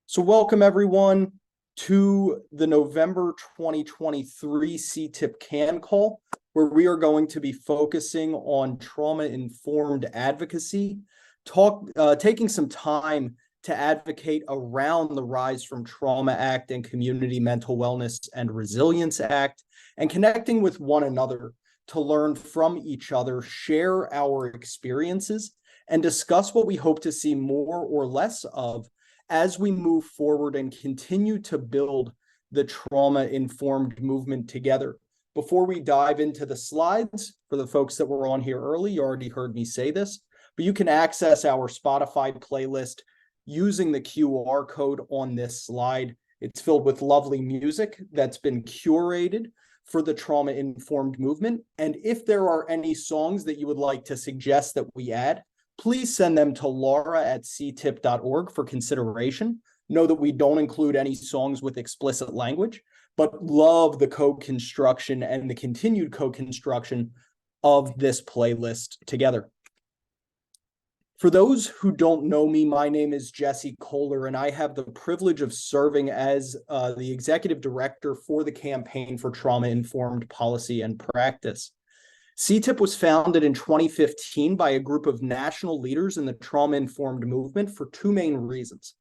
So welcome everyone to the November 2023 CTIPP CAN call, where we are going to be focusing on trauma-informed advocacy, taking some time to advocate around the Rise from Trauma Act and Community Mental Wellness and Resilience Act, and connecting with one another to learn from each other, share our experiences, and discuss what we hope to see more or less of as we move forward and continue to build the trauma-informed movement together. Before we dive into the slides, for the folks that were on here early, you already heard me say this, but you can access our Spotify playlist using the QR code on this slide. It's filled with lovely music that's been curated for the trauma-informed movement. And if there are any songs that you would like to suggest that we add, please send them to laura@ctipp.org for consideration. Know that we don't include any songs with explicit language, but love the co-construction and the continued co-construction of this playlist together. For those who don't know me, my name is Jesse Kohler, and I have the privilege of serving as the executive director for the Campaign for Trauma-Informed Policy and Practice. CTIPP was founded in 2015 by a group of national leaders in the trauma-informed movement for two main reasons.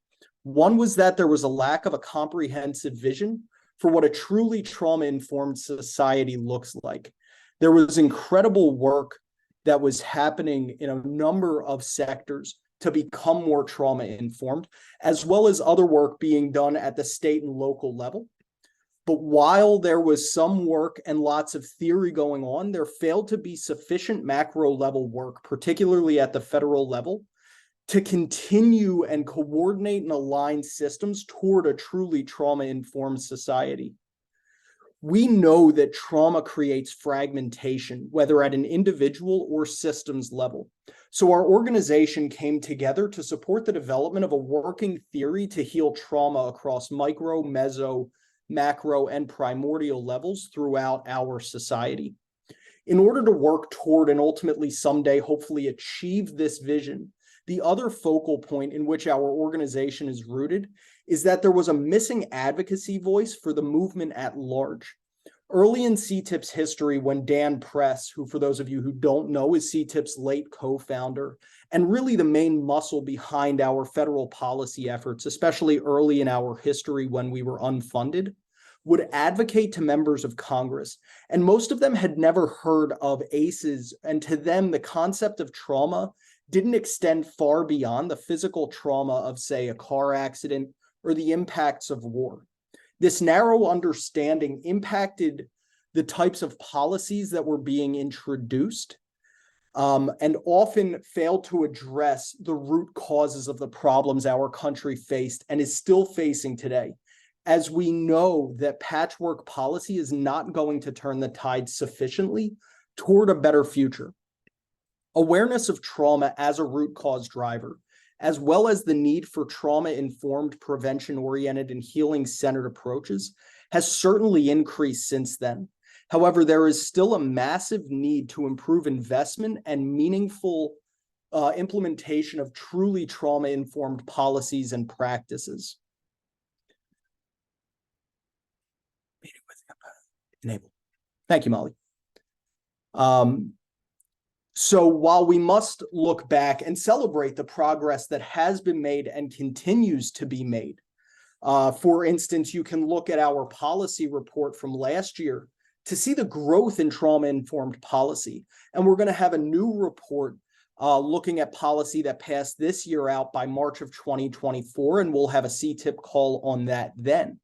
One was that there was a lack of a comprehensive vision for what a truly trauma-informed society looks like. There was incredible work that was happening in a number of sectors to become more trauma-informed, as well as other work being done at the state and local level. But while there was some work and lots of theory going on, there failed to be sufficient macro level work, particularly at the federal level, to continue and coordinate and align systems toward a truly trauma-informed society. We know that trauma creates fragmentation, whether at an individual or systems level. So our organization came together to support the development of a working theory to heal trauma across micro, meso, macro, and primordial levels throughout our society. In order to work toward and ultimately someday hopefully achieve this vision, the other focal point in which our organization is rooted is that there was a missing advocacy voice for the movement at large. Early in CTIPP's history, when Dan Press, who for those of you who don't know is CTIPP's late co-founder, and really the main muscle behind our federal policy efforts, especially early in our history when we were unfunded, would advocate to members of Congress. And most of them had never heard of ACEs, and to them, the concept of trauma didn't extend far beyond the physical trauma of, say, a car accident or the impacts of war. This narrow understanding impacted the types of policies that were being introduced, and often failed to address the root causes of the problems our country faced and is still facing today, as we know that patchwork policy is not going to turn the tide sufficiently toward a better future. Awareness of trauma as a root cause driver, as well as the need for trauma-informed, prevention-oriented, and healing-centered approaches, has certainly increased since then. However, there is still a massive need to improve investment and meaningful implementation of truly trauma-informed policies and practices. Enable. Thank you, Molly. So while we must look back and celebrate the progress that has been made and continues to be made, for instance, you can look at our policy report from last year to see the growth in trauma-informed policy. And we're going to have a new report looking at policy that passed this year out by March of 2024, and we'll have a CTIPP call on that then.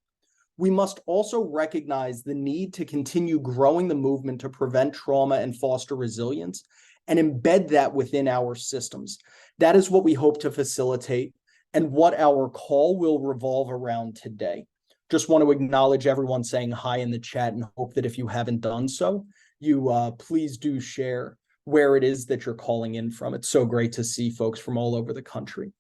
We must also recognize the need to continue growing the movement to prevent trauma and foster resilience and embed that within our systems. That is what we hope to facilitate and what our call will revolve around today. Just want to acknowledge everyone saying hi in the chat and hope that if you haven't done so, you please do share where it is that you're calling in from. It's so great to see folks from all over the country.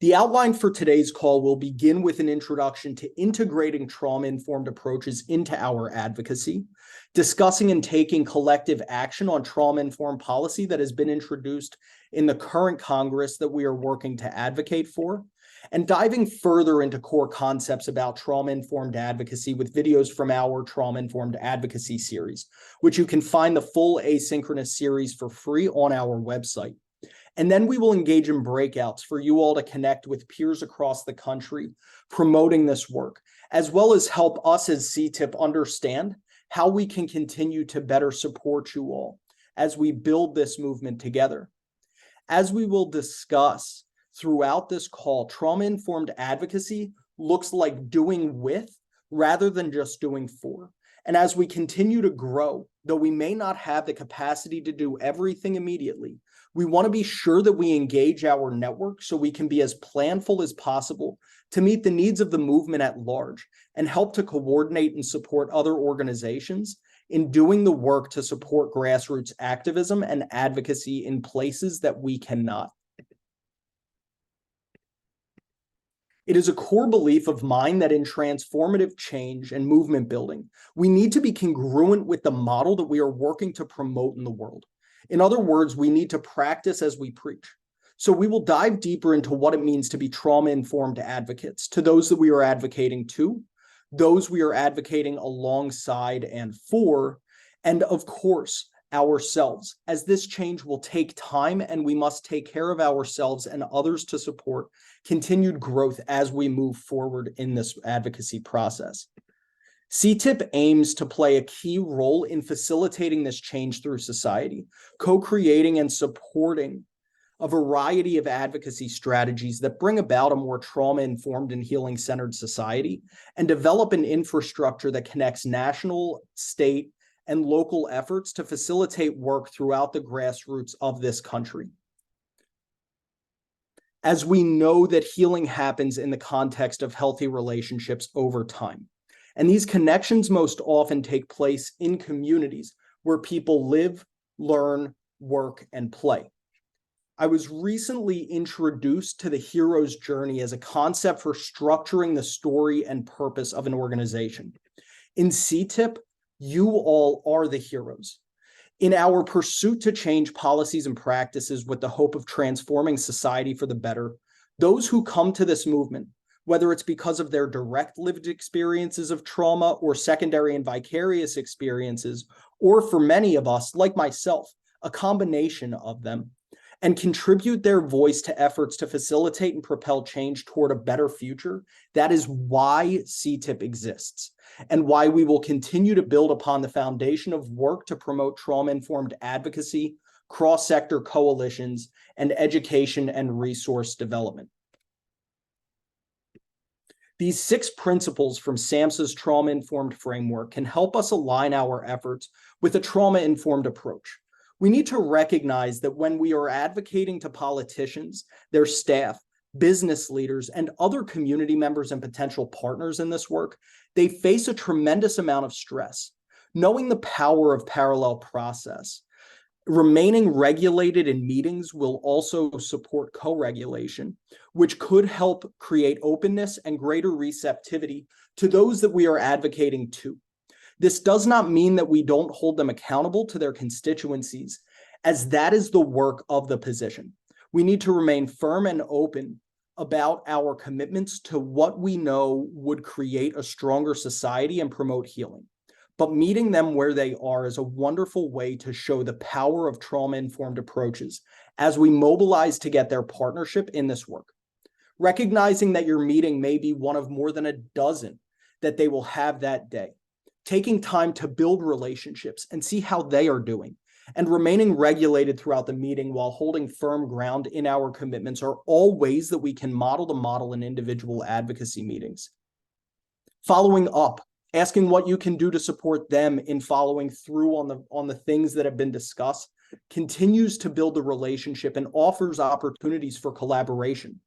The outline for today's call will begin with an introduction to integrating trauma-informed approaches into our advocacy, discussing and taking collective action on trauma-informed policy that has been introduced in the current Congress that we are working to advocate for, and diving further into core concepts about trauma-informed advocacy with videos from our Trauma-Informed Advocacy series, which you can find the full asynchronous series for free on our website. And then we will engage in breakouts for you all to connect with peers across the country promoting this work, as well as help us as CTIPP understand how we can continue to better support you all as we build this movement together. As we will discuss throughout this call, trauma-informed advocacy looks like doing with rather than just doing for. And as we continue to grow, though we may not have the capacity to do everything immediately, we want to be sure that we engage our network so we can be as planful as possible to meet the needs of the movement at large and help to coordinate and support other organizations in doing the work to support grassroots activism and advocacy in places that we cannot. It is a core belief of mine that in transformative change and movement building, we need to be congruent with the model that we are working to promote in the world. In other words, we need to practice as we preach. So we will dive deeper into what it means to be trauma-informed advocates, to those that we are advocating to, those we are advocating alongside and for, and of course, ourselves, as this change will take time and we must take care of ourselves and others to support continued growth as we move forward in this advocacy process. CTIPP aims to play a key role in facilitating this change through society, co-creating and supporting a variety of advocacy strategies that bring about a more trauma-informed and healing-centered society, and develop an infrastructure that connects national, state, and local efforts to facilitate work throughout the grassroots of this country. As we know that healing happens in the context of healthy relationships over time. And these connections most often take place in communities where people live, learn, work, and play. I was recently introduced to the hero's journey as a concept for structuring the story and purpose of an organization. In CTIPP, you all are the heroes. In our pursuit to change policies and practices with the hope of transforming society for the better, those who come to this movement, whether it's because of their direct lived experiences of trauma or secondary and vicarious experiences, or for many of us, like myself, a combination of them, and contribute their voice to efforts to facilitate and propel change toward a better future, that is why CTIPP exists, and why we will continue to build upon the foundation of work to promote trauma-informed advocacy, cross-sector coalitions, and education and resource development. These 6 principles from SAMHSA's trauma-informed framework can help us align our efforts with a trauma-informed approach. We need to recognize that when we are advocating to politicians, their staff, business leaders, and other community members and potential partners in this work, they face a tremendous amount of stress. Knowing the power of parallel process, remaining regulated in meetings will also support co-regulation, which could help create openness and greater receptivity to those that we are advocating to. This does not mean that we don't hold them accountable to their constituencies, as that is the work of the position. We need to remain firm and open about our commitments to what we know would create a stronger society and promote healing. But meeting them where they are is a wonderful way to show the power of trauma-informed approaches as we mobilize to get their partnership in this work. Recognizing that your meeting may be one of more than a dozen that they will have that day. Taking time to build relationships and see how they are doing, and remaining regulated throughout the meeting while holding firm ground in our commitments are all ways that we can model the model in individual advocacy meetings. Following up, asking what you can do to support them in following through on the things that have been discussed continues to build the relationship and offers opportunities for collaboration.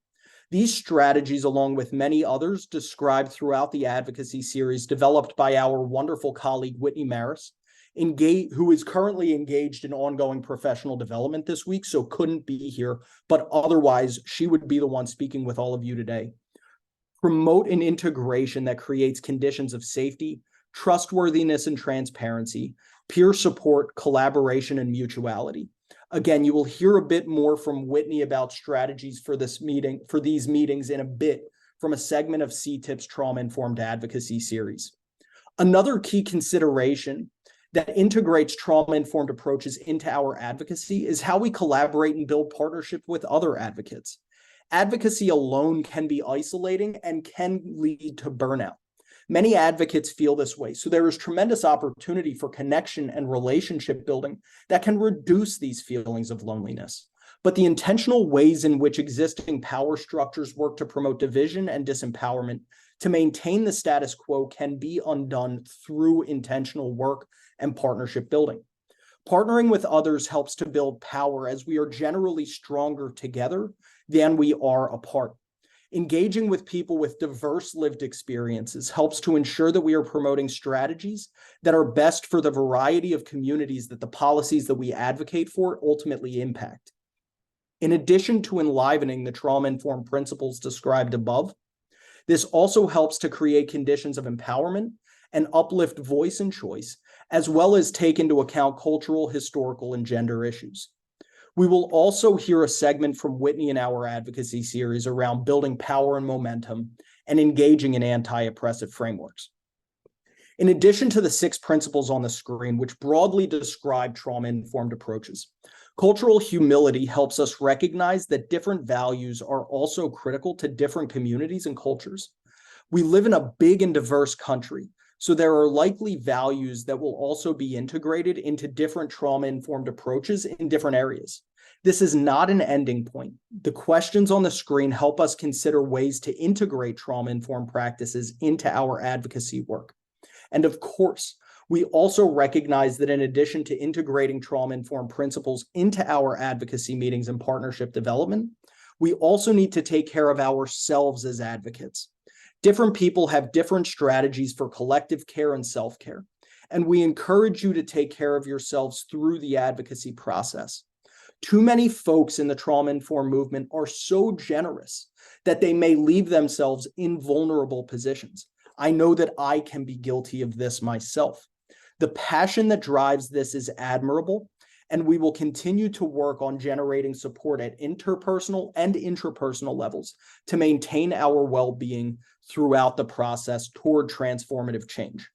These strategies, along with many others described throughout the advocacy series developed by our wonderful colleague, Whitney Maris, who is currently engaged in ongoing professional development this week, so couldn't be here, but otherwise she would be the one speaking with all of you today. Promote an integration that creates conditions of safety, trustworthiness and transparency, peer support, collaboration, and mutuality. Again, you will hear a bit more from Whitney about strategies for these meetings in a bit from a segment of CTIPP's Trauma-Informed Advocacy series. Another key consideration that integrates trauma-informed approaches into our advocacy is how we collaborate and build partnership with other advocates. Advocacy alone can be isolating and can lead to burnout. Many advocates feel this way, so there is tremendous opportunity for connection and relationship building that can reduce these feelings of loneliness. But the intentional ways in which existing power structures work to promote division and disempowerment to maintain the status quo can be undone through intentional work and partnership building. Partnering with others helps to build power, as we are generally stronger together than we are apart. Engaging with people with diverse lived experiences helps to ensure that we are promoting strategies that are best for the variety of communities that the policies that we advocate for ultimately impact. In addition to enlivening the trauma-informed principles described above, this also helps to create conditions of empowerment and uplift voice and choice, as well as take into account cultural, historical, and gender issues. We will also hear a segment from Whitney in our advocacy series around building power and momentum and engaging in anti-oppressive frameworks. In addition to the 6 principles on the screen, which broadly describe trauma-informed approaches, cultural humility helps us recognize that different values are also critical to different communities and cultures. We live in a big and diverse country, so there are likely values that will also be integrated into different trauma-informed approaches in different areas. This is not an ending point. The questions on the screen help us consider ways to integrate trauma-informed practices into our advocacy work. And of course, we also recognize that in addition to integrating trauma-informed principles into our advocacy meetings and partnership development, we also need to take care of ourselves as advocates. Different people have different strategies for collective care and self-care, and we encourage you to take care of yourselves through the advocacy process. Too many folks in the trauma-informed movement are so generous that they may leave themselves in vulnerable positions. I know that I can be guilty of this myself. The passion that drives this is admirable, and we will continue to work on generating support at interpersonal and intrapersonal levels to maintain our well-being throughout the process toward transformative change.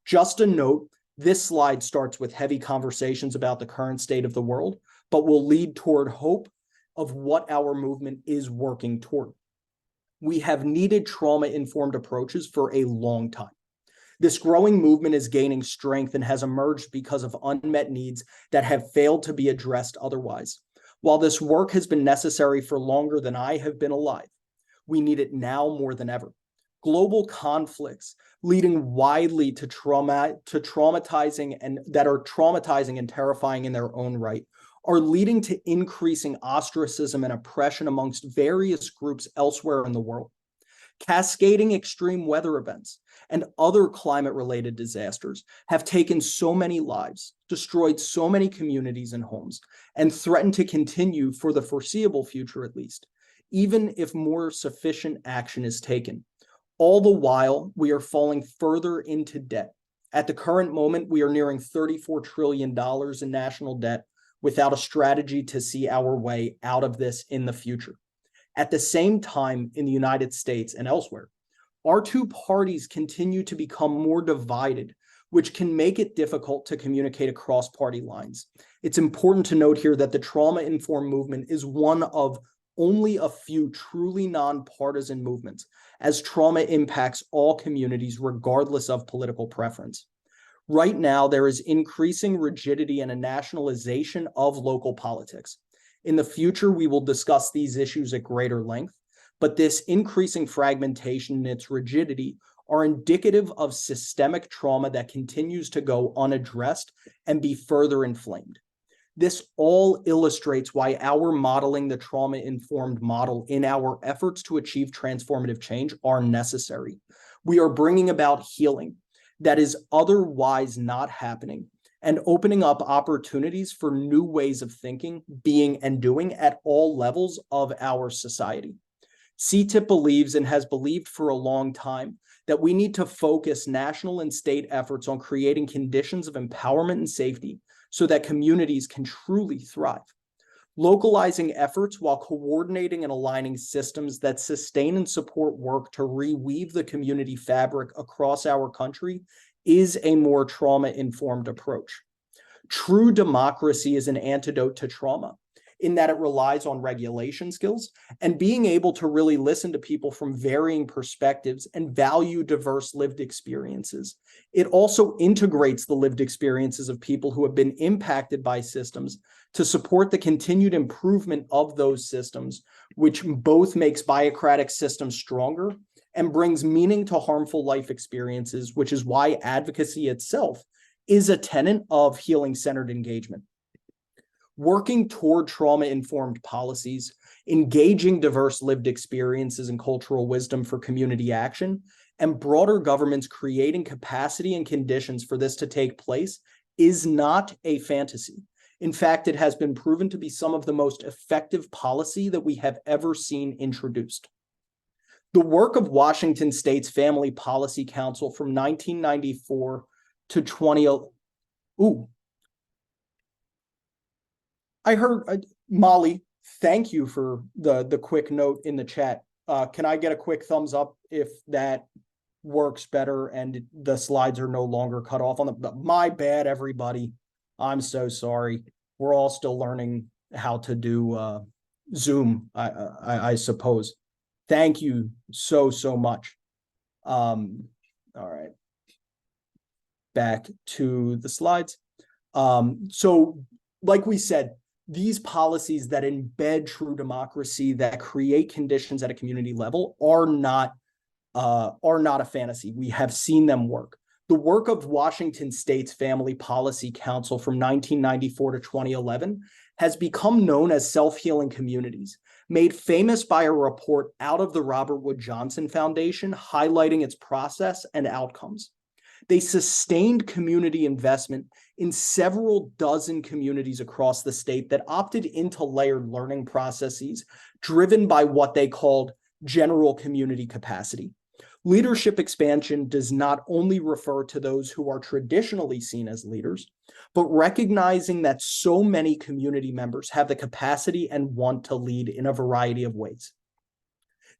Just a note, this slide starts with heavy conversations about the current state of the world, but will lead toward hope of what our movement is working toward. We have needed trauma-informed approaches for a long time. This growing movement is gaining strength and has emerged because of unmet needs that have failed to be addressed otherwise. While this work has been necessary for longer than I have been alive, we need it now more than ever. Global conflicts leading widely to traumatizing and terrifying in their own right are leading to increasing ostracism and oppression amongst various groups elsewhere in the world. Cascading extreme weather events and other climate-related disasters have taken so many lives, destroyed so many communities and homes, and threaten to continue for the foreseeable future at least, even if more sufficient action is taken. All the while, we are falling further into debt. At the current moment, we are nearing $34 trillion in national debt without a strategy to see our way out of this in the future. At the same time, in the United States and elsewhere, our two parties continue to become more divided, which can make it difficult to communicate across party lines. It's important to note here that the trauma-informed movement is one of only a few truly nonpartisan movements, as trauma impacts all communities regardless of political preference. Right now, there is increasing rigidity and a nationalization of local politics. In the future, we will discuss these issues at greater length, but this increasing fragmentation and its rigidity are indicative of systemic trauma that continues to go unaddressed and be further inflamed. This all illustrates why our modeling the trauma-informed model in our efforts to achieve transformative change are necessary. We are bringing about healing that is otherwise not happening and opening up opportunities for new ways of thinking, being, and doing at all levels of our society. CTIPP believes and has believed for a long time that we need to focus national and state efforts on creating conditions of empowerment and safety so that communities can truly thrive. Localizing efforts while coordinating and aligning systems that sustain and support work to reweave the community fabric across our country is a more trauma-informed approach. True democracy is an antidote to trauma in that it relies on regulation skills and being able to really listen to people from varying perspectives and value diverse lived experiences. It also integrates the lived experiences of people who have been impacted by systems to support the continued improvement of those systems, which both makes biocratic systems stronger and brings meaning to harmful life experiences, which is why advocacy itself is a tenet of healing-centered engagement. Working toward trauma-informed policies, engaging diverse lived experiences and cultural wisdom for community action, and broader governments creating capacity and conditions for this to take place is not a fantasy. In fact, it has been proven to be some of the most effective policy that we have ever seen introduced. The work of Washington State's Family Policy Council from 1994 to 20... I heard, Molly, thank you for the quick note in the chat. Can I get a quick thumbs up if that works better and the slides are no longer cut off on the, my bad, everybody. I'm so sorry. We're all still learning how to do Zoom, I suppose. Thank you so much. All right. Back to the slides. So like we said, these policies that embed true democracy, that create conditions at a community level are not a fantasy. We have seen them work. The work of Washington State's Family Policy Council from 1994 to 2011 has become known as self-healing communities, made famous by a report out of the Robert Wood Johnson Foundation highlighting its process and outcomes. They sustained community investment in several dozen communities across the state that opted into layered learning processes driven by what they called general community capacity. Leadership expansion does not only refer to those who are traditionally seen as leaders, but recognizing that so many community members have the capacity and want to lead in a variety of ways.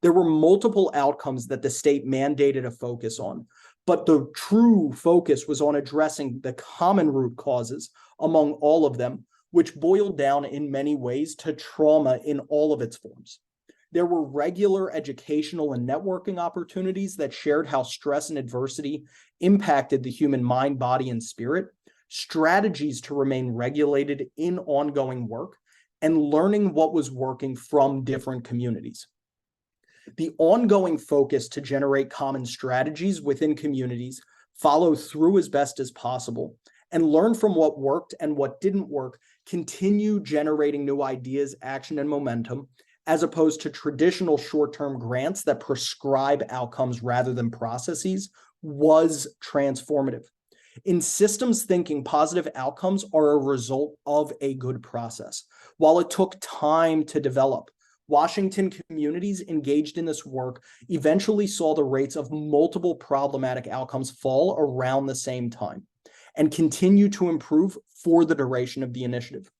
There were multiple outcomes that the state mandated a focus on, but the true focus was on addressing the common root causes among all of them, which boiled down in many ways to trauma in all of its forms. There were regular educational and networking opportunities that shared how stress and adversity impacted the human mind, body, and spirit, strategies to remain regulated in ongoing work, and learning what was working from different communities. The ongoing focus to generate common strategies within communities, follow through as best as possible, and learn from what worked and what didn't work, continue generating new ideas, action, and momentum, as opposed to traditional short-term grants that prescribe outcomes rather than processes, was transformative. In systems thinking, positive outcomes are a result of a good process. While it took time to develop, Washington communities engaged in this work eventually saw the rates of multiple problematic outcomes fall around the same time and continue to improve for the duration of the initiative.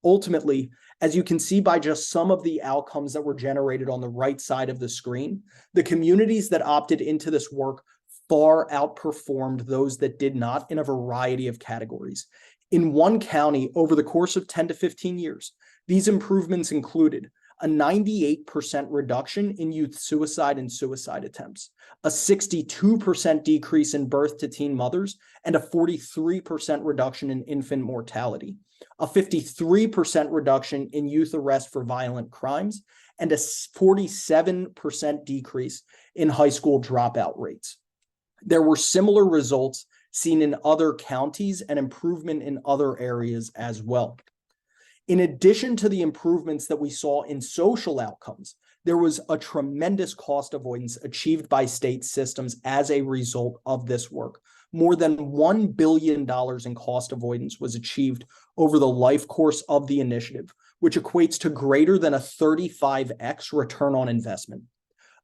Ultimately, as you can see by just some of the outcomes that were generated on the right side of the screen, the communities that opted into this work far outperformed those that did not in a variety of categories. In one county, over the course of 10 to 15 years, these improvements included a 98% reduction in youth suicide and suicide attempts, a 62% decrease in birth to teen mothers, and a 43% reduction in infant mortality, a 53% reduction in youth arrest for violent crimes, and a 47% decrease in high school dropout rates. There were similar results seen in other counties and improvement in other areas as well. In addition to the improvements that we saw in social outcomes, there was a tremendous cost avoidance achieved by state systems as a result of this work. More than $1 billion in cost avoidance was achieved over the life course of the initiative, which equates to greater than a 35x return on investment.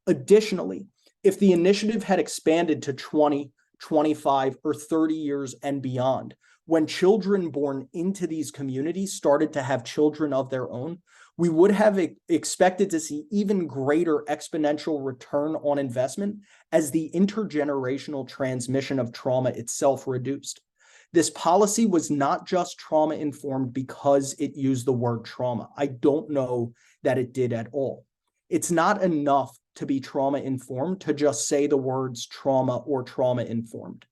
Additionally, if the initiative had expanded to 20, 25, or 30 years and beyond, when children born into these communities started to have children of their own, we would have expected to see even greater exponential return on investment as the intergenerational transmission of trauma itself reduced. This policy was not just trauma-informed because it used the word trauma. I don't know that it did at all. It's not enough to be trauma-informed to just say the words trauma or trauma-informed.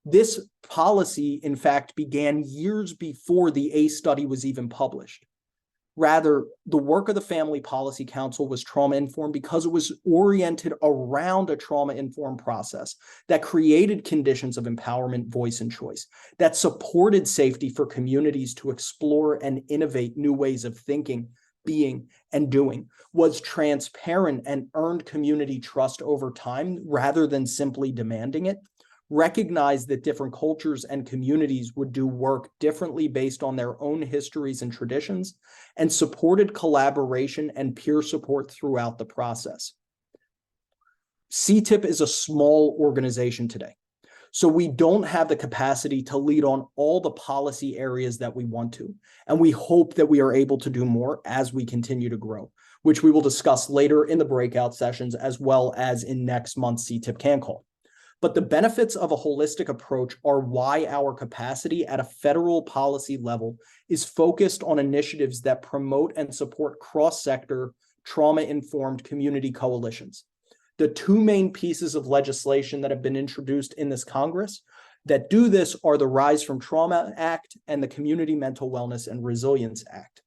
This policy, in fact, began years before the ACE study was even published. Rather, the work of the Family Policy Council was trauma-informed because it was oriented around a trauma-informed process that created conditions of empowerment, voice, and choice, that supported safety for communities to explore and innovate new ways of thinking, being, and doing, was transparent and earned community trust over time rather than simply demanding it, recognized that different cultures and communities would do work differently based on their own histories and traditions, and supported collaboration and peer support throughout the process. CTIPP is a small organization today, so we don't have the capacity to lead on all the policy areas that we want to, and we hope that we are able to do more as we continue to grow, which we will discuss later in the breakout sessions as well as in next month's CTIPP CAN call. But the benefits of a holistic approach are why our capacity at a federal policy level is focused on initiatives that promote and support cross-sector, trauma-informed community coalitions. The two main pieces of legislation that have been introduced in this Congress that do this are the Rise from Trauma Act and the Community Mental Wellness and Resilience Act.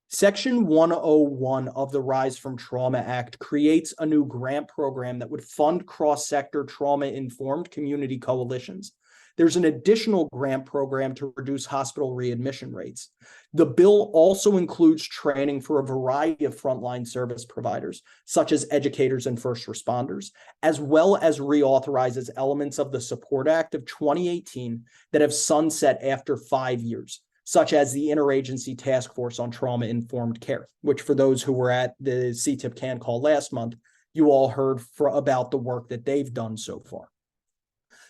Section 101 of the Rise from Trauma Act creates a new grant program that would fund cross-sector trauma-informed community coalitions. There's an additional grant program to reduce hospital readmission rates. The bill also includes training for a variety of frontline service providers, such as educators and first responders, as well as reauthorizes elements of the Support Act of 2018 that have sunset after 5 years, such as the Interagency Task Force on Trauma-Informed Care, which for those who were at the CTIPP CAN call last month, you all heard about the work that they've done so far.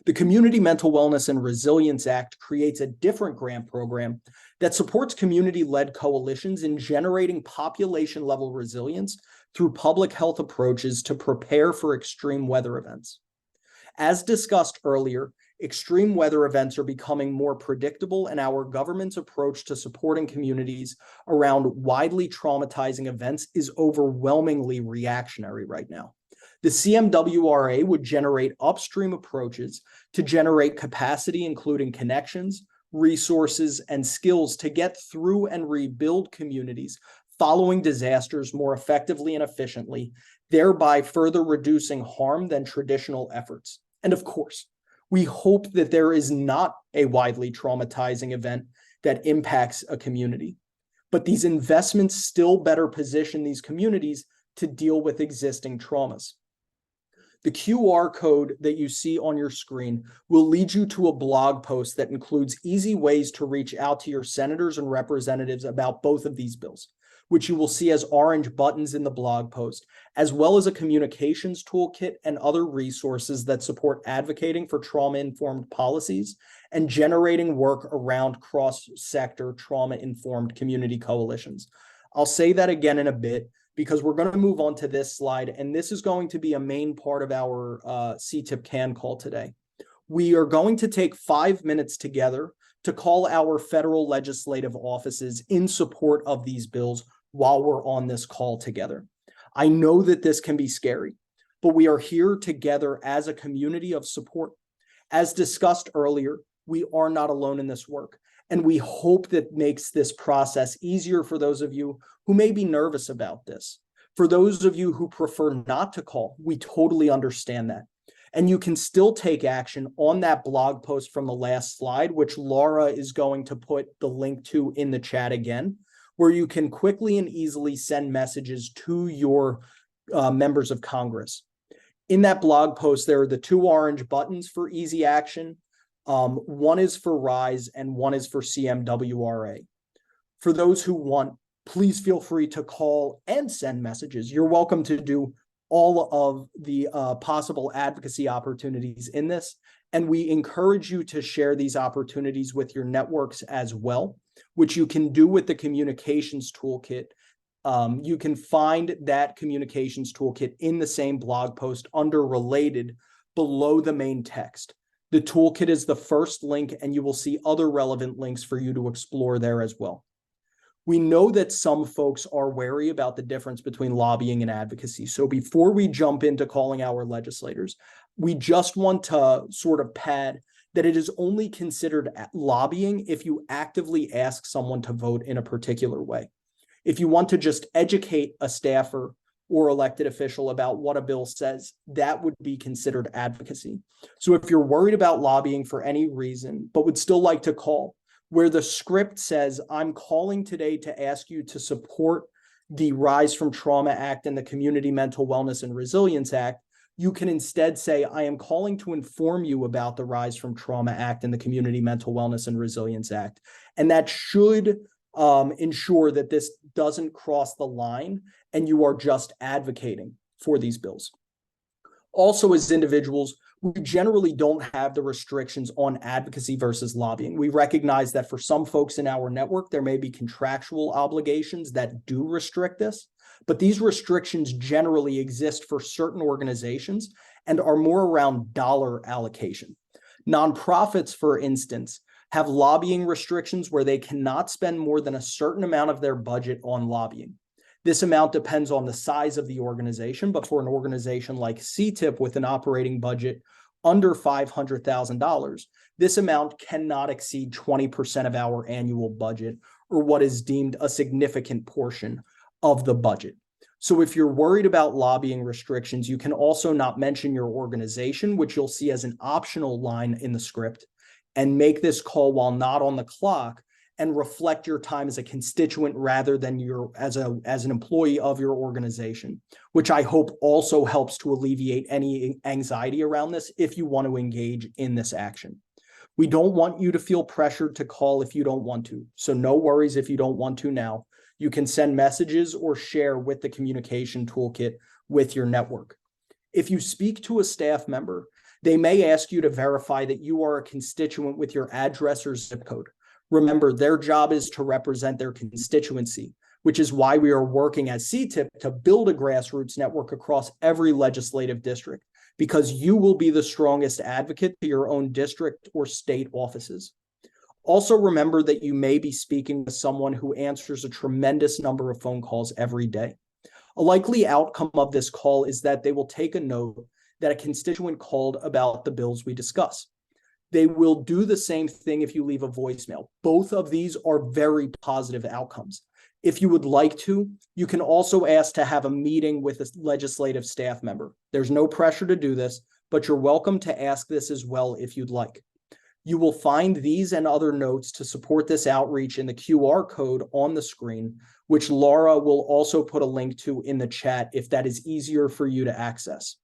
The Community Mental Wellness and Resilience Act creates a different grant program that supports community-led coalitions in generating population-level resilience through public health approaches to prepare for extreme weather events. As discussed earlier, extreme weather events are becoming more predictable, and our government's approach to supporting communities around widely traumatizing events is overwhelmingly reactionary right now. The CMWRA would generate upstream approaches to generate capacity, including connections, resources, and skills to get through and rebuild communities following disasters more effectively and efficiently, thereby further reducing harm than traditional efforts. And of course, we hope that there is not a widely traumatizing event that impacts a community, but these investments still better position these communities to deal with existing traumas. The QR code that you see on your screen will lead you to a blog post that includes easy ways to reach out to your senators and representatives about both of these bills, which you will see as orange buttons in the blog post, as well as a communications toolkit and other resources that support advocating for trauma-informed policies and generating work around cross-sector trauma-informed community coalitions. I'll say that again in a bit, because we're going to move on to this slide, and this is going to be a main part of our CTIPP CAN call today. We are going to take 5 minutes together to call our federal legislative offices in support of these bills while we're on this call together. I know that this can be scary, but we are here together as a community of support. As discussed earlier, we are not alone in this work, and we hope that makes this process easier for those of you who may be nervous about this. For those of you who prefer not to call, we totally understand that. And you can still take action on that blog post from the last slide, which Laura is going to put the link to in the chat again, where you can quickly and easily send messages to your members of Congress. In that blog post, there are the 2 orange buttons for easy action. One is for RISE and one is for CMWRA. For those who want, please feel free to call and send messages. You're welcome to do all of the possible advocacy opportunities in this, And we encourage you to share these opportunities with your networks as well, which you can do with the communications toolkit. You can find that communications toolkit in the same blog post under related below the main text. The toolkit is the first link, and you will see other relevant links for you to explore there as well. We know that some folks are wary about the difference between lobbying and advocacy. So before we jump into calling our legislators, we just want to sort of pad that it is only considered lobbying if you actively ask someone to vote in a particular way. If you want to just educate a staffer or elected official about what a bill says, that would be considered advocacy. So if you're worried about lobbying for any reason, but would still like to call, where the script says, I'm calling today to ask you to support the Rise from Trauma Act and the Community Mental Wellness and Resilience Act, you can instead say, I am calling to inform you about the Rise from Trauma Act and the Community Mental Wellness and Resilience Act. And that should ensure that this doesn't cross the line and you are just advocating for these bills. Also, as individuals, we generally don't have the restrictions on advocacy versus lobbying. We recognize that for some folks in our network, there may be contractual obligations that do restrict this, but these restrictions generally exist for certain organizations and are more around dollar allocation. Nonprofits, for instance, have lobbying restrictions where they cannot spend more than a certain amount of their budget on lobbying. This amount depends on the size of the organization, but for an organization like CTIPP with an operating budget under $500,000, this amount cannot exceed 20% of our annual budget, or what is deemed a significant portion of the budget. So if you're worried about lobbying restrictions, you can also not mention your organization, which you'll see as an optional line in the script, and make this call while not on the clock and reflect your time as a constituent rather than as an employee of your organization, which I hope also helps to alleviate any anxiety around this if you want to engage in this action. We don't want you to feel pressured to call if you don't want to. So no worries if you don't want to now. You can send messages or share with the communication toolkit with your network. If you speak to a staff member, they may ask you to verify that you are a constituent with your address or zip code. Remember, their job is to represent their constituency, which is why we are working as CTIPP to build a grassroots network across every legislative district, because you will be the strongest advocate to your own district or state offices. Also remember that you may be speaking with someone who answers a tremendous number of phone calls every day. A likely outcome of this call is that they will take a note that a constituent called about the bills we discuss. They will do the same thing if you leave a voicemail. Both of these are very positive outcomes. If you would like to, you can also ask to have a meeting with a legislative staff member. There's no pressure to do this, but you're welcome to ask this as well if you'd like. You will find these and other notes to support this outreach in the QR code on the screen, which Laura will also put a link to in the chat if that is easier for you to access.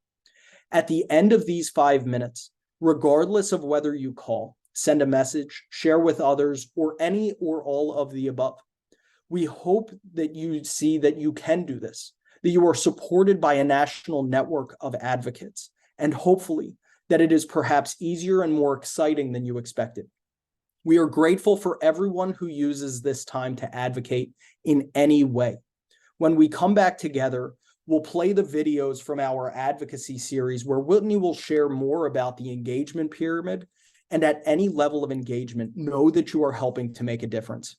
At the end of these 5 minutes, regardless of whether you call, send a message, share with others, or any or all of the above, we hope that you see that you can do this, that you are supported by a national network of advocates, and hopefully that it is perhaps easier and more exciting than you expected. We are grateful for everyone who uses this time to advocate in any way. When we come back together, we'll play the videos from our advocacy series where Whitney will share more about the engagement pyramid, and at any level of engagement, know that you are helping to make a difference.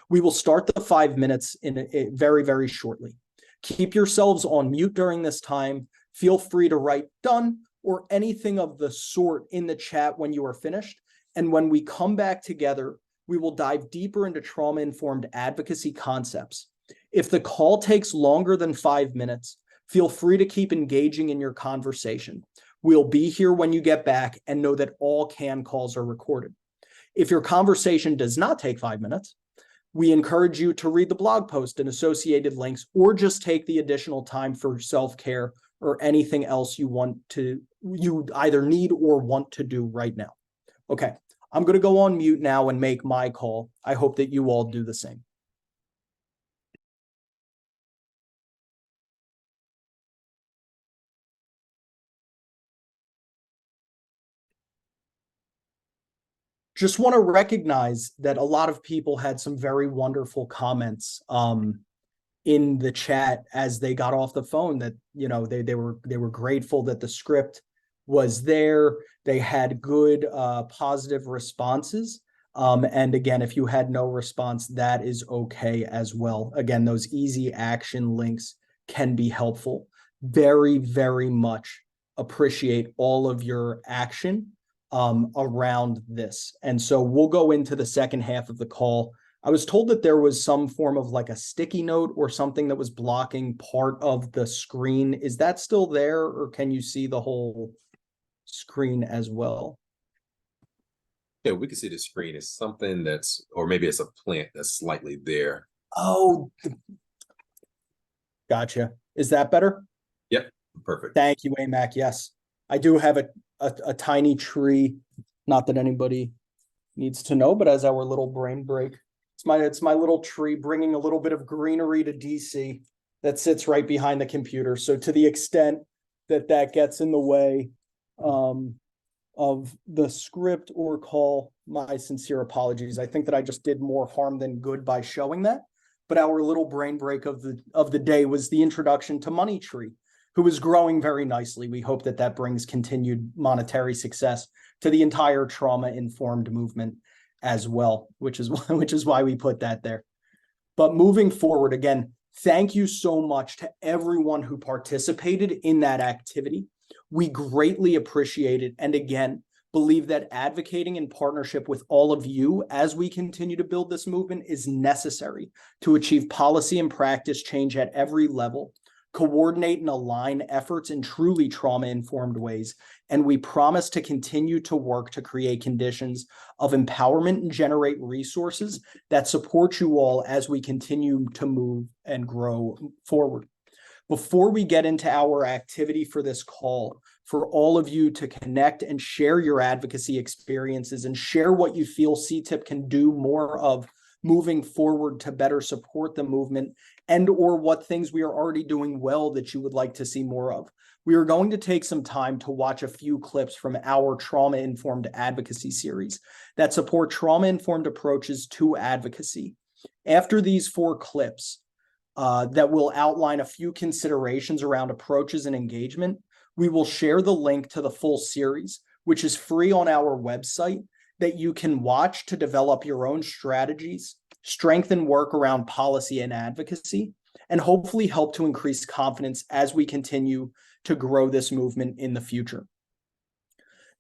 We will start the 5 minutes very, very shortly. Keep yourselves on mute during this time. Feel free to write done or anything of the sort in the chat when you are finished. And when we come back together, we will dive deeper into trauma-informed advocacy concepts. If the call takes longer than 5 minutes, feel free to keep engaging in your conversation. We'll be here when you get back, and know that all CAN calls are recorded. If your conversation does not take 5 minutes, we encourage you to read the blog post and associated links, or just take the additional time for self-care or anything else you either need or want to do right now. Okay, I'm going to go on mute now and make my call. I hope that you all do the same. just want to recognize that a lot of people had some very wonderful comments in the chat as they got off the phone, that, you know, they were grateful that the script was there. They had good positive responses. And again, if you had no response, that is okay as well. Again, those easy action links can be helpful. Very, very much appreciate all of your action around this. And so we'll go into the second half of the call. I was told that there was some form of like a sticky note or something that was blocking part of the screen. Is that still there, or can you see the whole screen as well? Yeah, we can see the screen is something that's, or maybe it's a plant that's slightly there. Oh, gotcha. Is that better? Yep, perfect. Thank you, AMAC. Yes, I do have a tiny tree. Not that anybody needs to know, but as our little brain break, it's my little tree bringing a little bit of greenery to DC that sits right behind the computer. So to the extent that that gets in the way of the script or call, my sincere apologies. I think that I just did more harm than good by showing that. But our little brain break of the day was the introduction to Money Tree, who is growing very nicely. We hope that that brings continued monetary success to the entire trauma-informed movement as well, which is why we put that there. But moving forward, again, thank you so much to everyone who participated in that activity. We greatly appreciate it. And again, believe that advocating in partnership with all of you as we continue to build this movement is necessary to achieve policy and practice change at every level, coordinate and align efforts in truly trauma-informed ways. And we promise to continue to work to create conditions of empowerment and generate resources that support you all as we continue to move and grow forward. Before we get into our activity for this call, for all of you to connect and share your advocacy experiences and share what you feel CTIPP can do more of moving forward to better support the movement, and or what things we are already doing well that you would like to see more of. We are going to take some time to watch a few clips from our trauma-informed advocacy series that support trauma-informed approaches to advocacy. After these 4 clips, that will outline a few considerations around approaches and engagement, we will share the link to the full series, which is free on our website, that you can watch to develop your own strategies, strengthen work around policy and advocacy, and hopefully help to increase confidence as we continue to grow this movement in the future.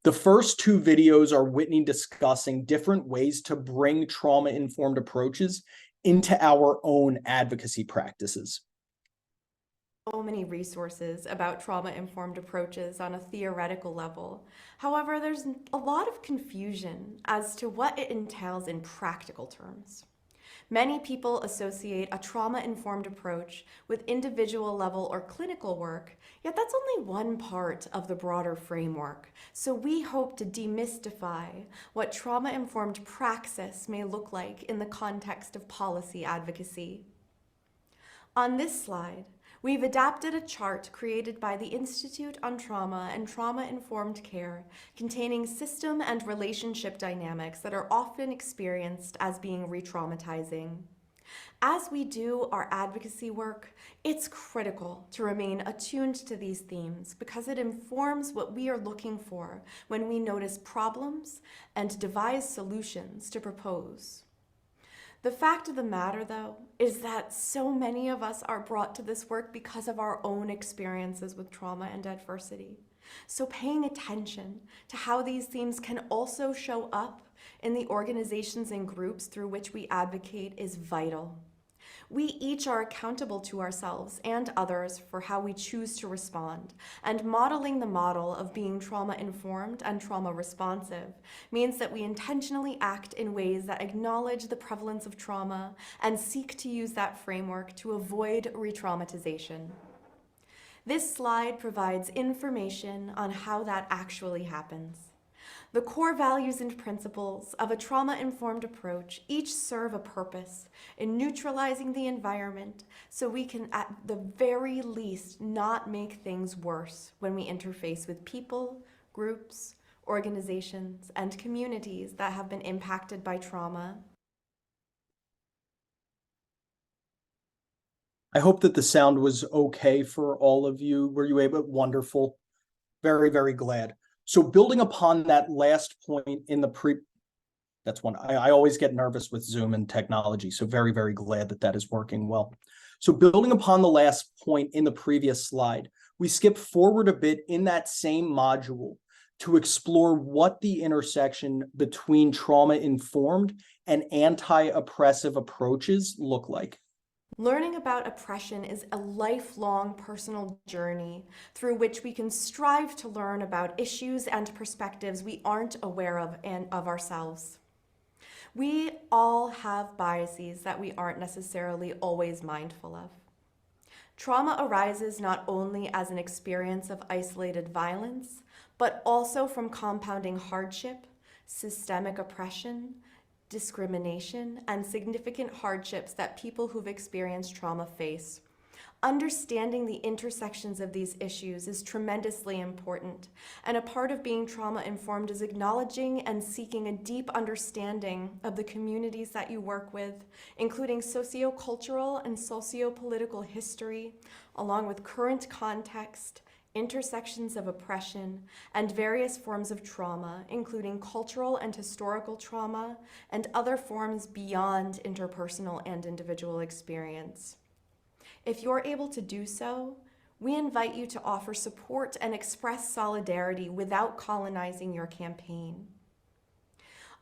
The first 2 videos are Whitney discussing different ways to bring trauma-informed approaches into our own advocacy practices. So many resources about trauma-informed approaches on a theoretical level. However, there's a lot of confusion as to what it entails in practical terms. Many people associate a trauma-informed approach with individual level or clinical work, yet that's only one part of the broader framework. So we hope to demystify what trauma-informed praxis may look like in the context of policy advocacy. On this slide, we've adapted a chart created by the Institute on Trauma and Trauma-Informed Care containing system and relationship dynamics that are often experienced as being re-traumatizing. As we do our advocacy work, it's critical to remain attuned to these themes because it informs what we are looking for when we notice problems and devise solutions to propose. The fact of the matter, though, is that so many of us are brought to this work because of our own experiences with trauma and adversity. So paying attention to how these themes can also show up in the organizations and groups through which we advocate is vital. We each are accountable to ourselves and others for how we choose to respond, and modeling the model of being trauma-informed and trauma-responsive means that we intentionally act in ways that acknowledge the prevalence of trauma and seek to use that framework to avoid re-traumatization. This slide provides information on how that actually happens. The core values and principles of a trauma-informed approach each serve a purpose in neutralizing the environment so we can, at the very least, not make things worse when we interface with people, groups, organizations, and communities that have been impacted by trauma. I hope that the sound was okay for all of you. Were you able? Wonderful. Very, very glad. So building upon that last point in the that's one, I always get nervous with Zoom and technology. So very, very glad that that is working well. So building upon the last point in the previous slide, we skip forward a bit in that same module to explore what the intersection between trauma-informed and anti-oppressive approaches look like. Learning about oppression is a lifelong personal journey through which we can strive to learn about issues and perspectives we aren't aware of and of ourselves. We all have biases that we aren't necessarily always mindful of. Trauma arises not only as an experience of isolated violence, but also from compounding hardship, systemic oppression, discrimination, and significant hardships that people who've experienced trauma face. Understanding the intersections of these issues is tremendously important, and a part of being trauma-informed is acknowledging and seeking a deep understanding of the communities that you work with, including socio-cultural and socio-political history, along with current context, intersections of oppression, and various forms of trauma, including cultural and historical trauma, and other forms beyond interpersonal and individual experience. If you're able to do so, we invite you to offer support and express solidarity without colonizing your campaign.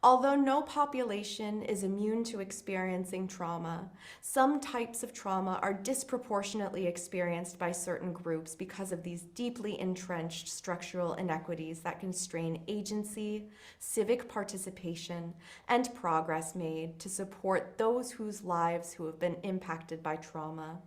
Although no population is immune to experiencing trauma, some types of trauma are disproportionately experienced by certain groups because of these deeply entrenched structural inequities that constrain agency, civic participation, and progress made to support those whose lives who have been impacted by trauma.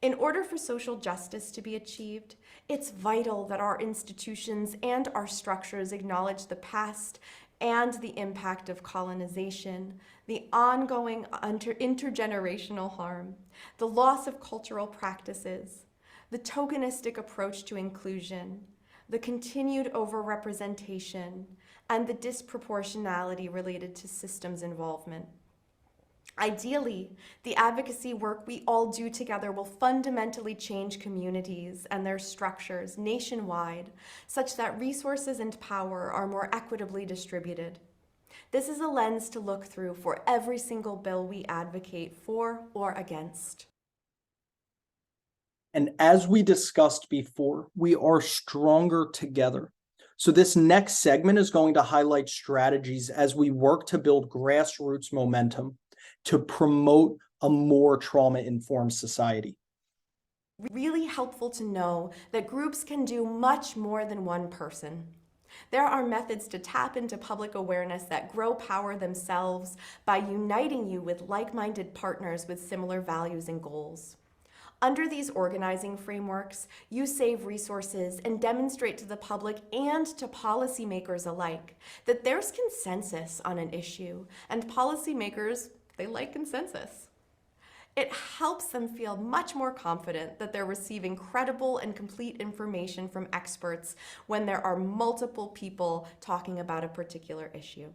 In order for social justice to be achieved, it's vital that our institutions and our structures acknowledge the past and the impact of colonization, the ongoing intergenerational harm, the loss of cultural practices, the tokenistic approach to inclusion, the continued overrepresentation, and the disproportionality related to systems involvement. Ideally, the advocacy work we all do together will fundamentally change communities and their structures nationwide, such that resources and power are more equitably distributed. This is a lens to look through for every single bill we advocate for or against. And as we discussed before, we are stronger together. So this next segment is going to highlight strategies as we work to build grassroots momentum to promote a more trauma-informed society. Really helpful to know that groups can do much more than one person. There are methods to tap into public awareness that grow power themselves by uniting you with like-minded partners with similar values and goals. Under these organizing frameworks, you save resources and demonstrate to the public and to policymakers alike that there's consensus on an issue, and policymakers, they like consensus. It helps them feel much more confident that they're receiving credible and complete information from experts when there are multiple people talking about a particular issue.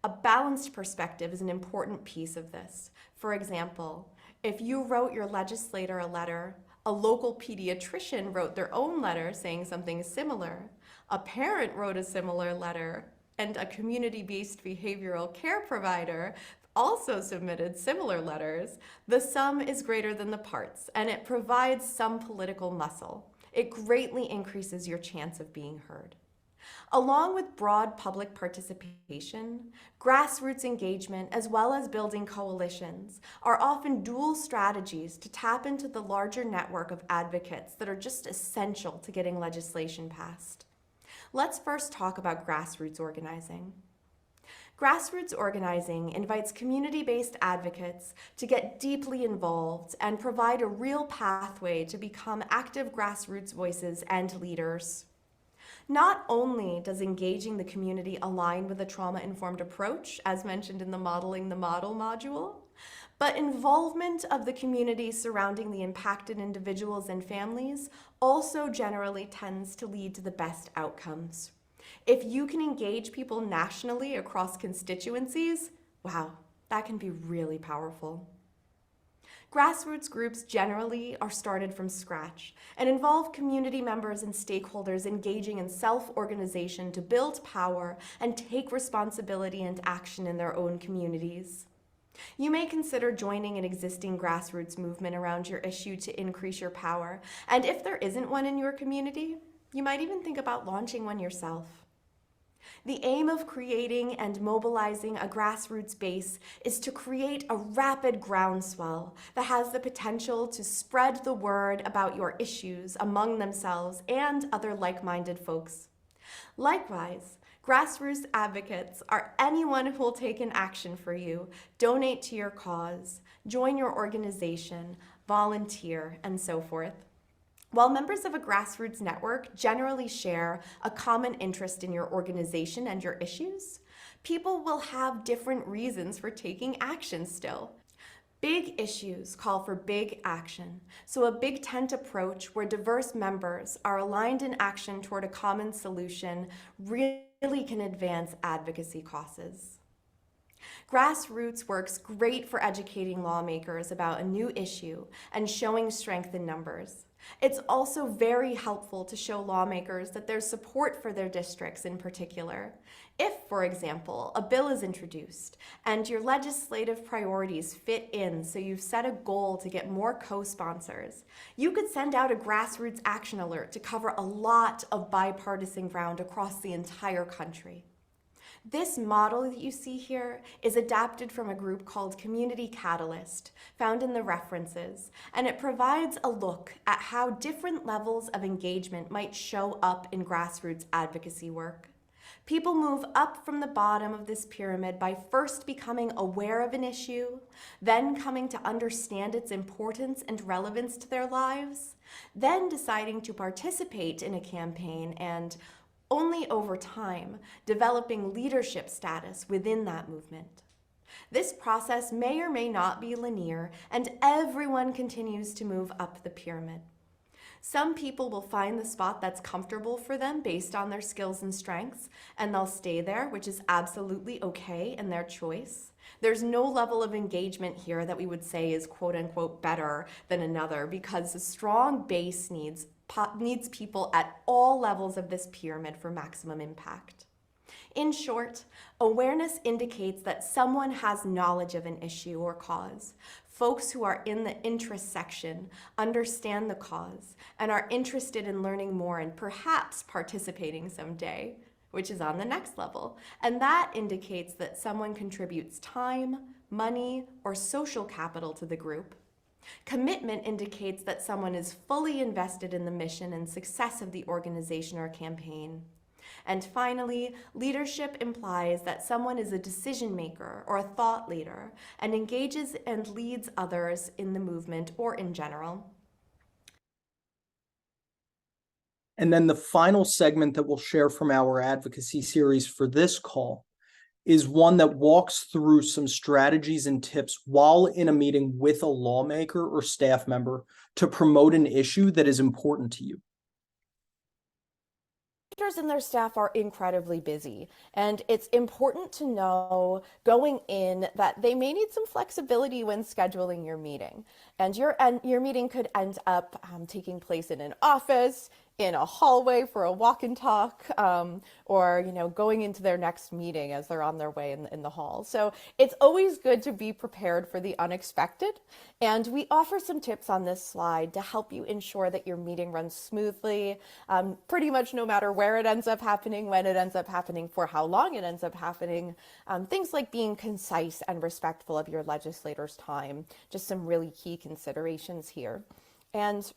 A balanced perspective is an important piece of this. For example, if you wrote your legislator a letter, a local pediatrician wrote their own letter saying something similar, a parent wrote a similar letter, and a community-based behavioral care provider also submitted similar letters, the sum is greater than the parts, and it provides some political muscle. It greatly increases your chance of being heard. Along with broad public participation, grassroots engagement, as well as building coalitions, are often dual strategies to tap into the larger network of advocates that are just essential to getting legislation passed. Let's first talk about grassroots organizing. Grassroots organizing invites community-based advocates to get deeply involved and provide a real pathway to become active grassroots voices and leaders. Not only does engaging the community align with a trauma-informed approach, as mentioned in the Modeling the Model module, but involvement of the community surrounding the impacted individuals and families also generally tends to lead to the best outcomes. If you can engage people nationally across constituencies, wow, that can be really powerful. Grassroots groups generally are started from scratch and involve community members and stakeholders engaging in self-organization to build power and take responsibility and action in their own communities. You may consider joining an existing grassroots movement around your issue to increase your power, and if there isn't one in your community, you might even think about launching one yourself. The aim of creating and mobilizing a grassroots base is to create a rapid groundswell that has the potential to spread the word about your issues among themselves and other like-minded folks. Likewise, grassroots advocates are anyone who will take an action for you, donate to your cause, join your organization, volunteer, and so forth. While members of a grassroots network generally share a common interest in your organization and your issues, people will have different reasons for taking action still. Big issues call for big action, so a big tent approach where diverse members are aligned in action toward a common solution really can advance advocacy causes. Grassroots works great for educating lawmakers about a new issue and showing strength in numbers. It's also very helpful to show lawmakers that there's support for their districts in particular. If, for example, a bill is introduced and your legislative priorities fit in, so you've set a goal to get more co-sponsors, you could send out a grassroots action alert to cover a lot of bipartisan ground across the entire country. This model that you see here is adapted from a group called Community Catalyst, found in the references, and it provides a look at how different levels of engagement might show up in grassroots advocacy work. People move up from the bottom of this pyramid by first becoming aware of an issue, then coming to understand its importance and relevance to their lives, then deciding to participate in a campaign, and only over time, developing leadership status within that movement. This process may or may not be linear, and everyone continues to move up the pyramid. Some people will find the spot that's comfortable for them based on their skills and strengths, and they'll stay there, which is absolutely okay and their choice. There's no level of engagement here that we would say is quote unquote better than another, because a strong base needs people at all levels of this pyramid for maximum impact. In short, awareness indicates that someone has knowledge of an issue or cause. Folks who are in the interest section understand the cause and are interested in learning more and perhaps participating someday, which is on the next level. And that indicates that someone contributes time, money, or social capital to the group. Commitment indicates that someone is fully invested in the mission and success of the organization or campaign. And finally, leadership implies that someone is a decision maker or a thought leader and engages and leads others in the movement or in general. And then the final segment that we'll share from our advocacy series for this call is one that walks through some strategies and tips while in a meeting with a lawmaker or staff member to promote an issue that is important to you. Leaders and their staff are incredibly busy, and it's important to know going in that they may need some flexibility when scheduling your meeting. And your meeting could end up taking place in an office, in a hallway for a walk and talk, or going into their next meeting as they're on their way in the hall. So it's always good to be prepared for the unexpected. And we offer some tips on this slide to help you ensure that your meeting runs smoothly, pretty much no matter where it ends up happening, when it ends up happening, for how long it ends up happening. Things like being concise and respectful of your legislators' time, just some really key considerations here. And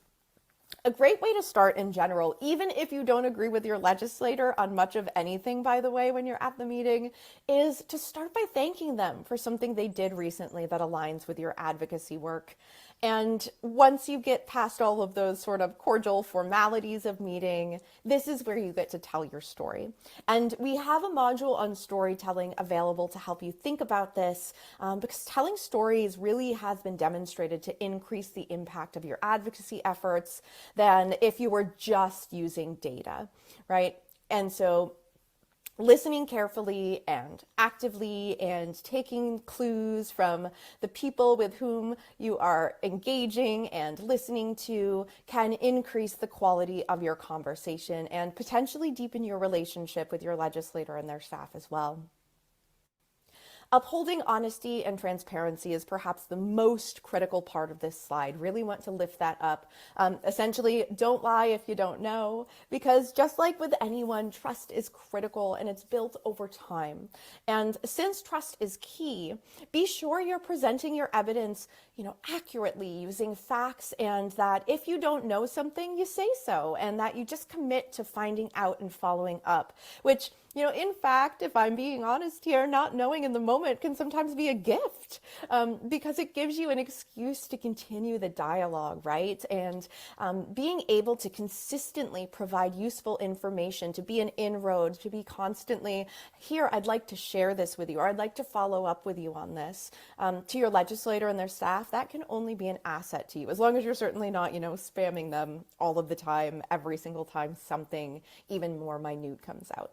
a great way to start in general, even if you don't agree with your legislator on much of anything, by the way, when you're at the meeting, is to start by thanking them for something they did recently that aligns with your advocacy work. And once you get past all of those sort of cordial formalities of meeting, this is where you get to tell your story. And we have a module on storytelling available to help you think about this, because telling stories really has been demonstrated to increase the impact of your advocacy efforts than if you were just using data, right? And so listening carefully and actively and taking clues from the people with whom you are engaging and listening to can increase the quality of your conversation and potentially deepen your relationship with your legislator and their staff as well. Upholding honesty and transparency is perhaps the most critical part of this slide. Really want to lift that up. Essentially, don't lie if you don't know, because just like with anyone, trust is critical and it's built over time. And since trust is key, be sure you're presenting your evidence, accurately using facts, and that if you don't know something, you say so, and that you just commit to finding out and following up, which in fact, if I'm being honest here, not knowing in the moment can sometimes be a gift, because it gives you an excuse to continue the dialogue, right? And being able to consistently provide useful information, to be an inroad, to be constantly, here, I'd like to share this with you, or I'd like to follow up with you on this, to your legislator and their staff, that can only be an asset to you, as long as you're certainly not, spamming them all of the time, every single time something even more minute comes out.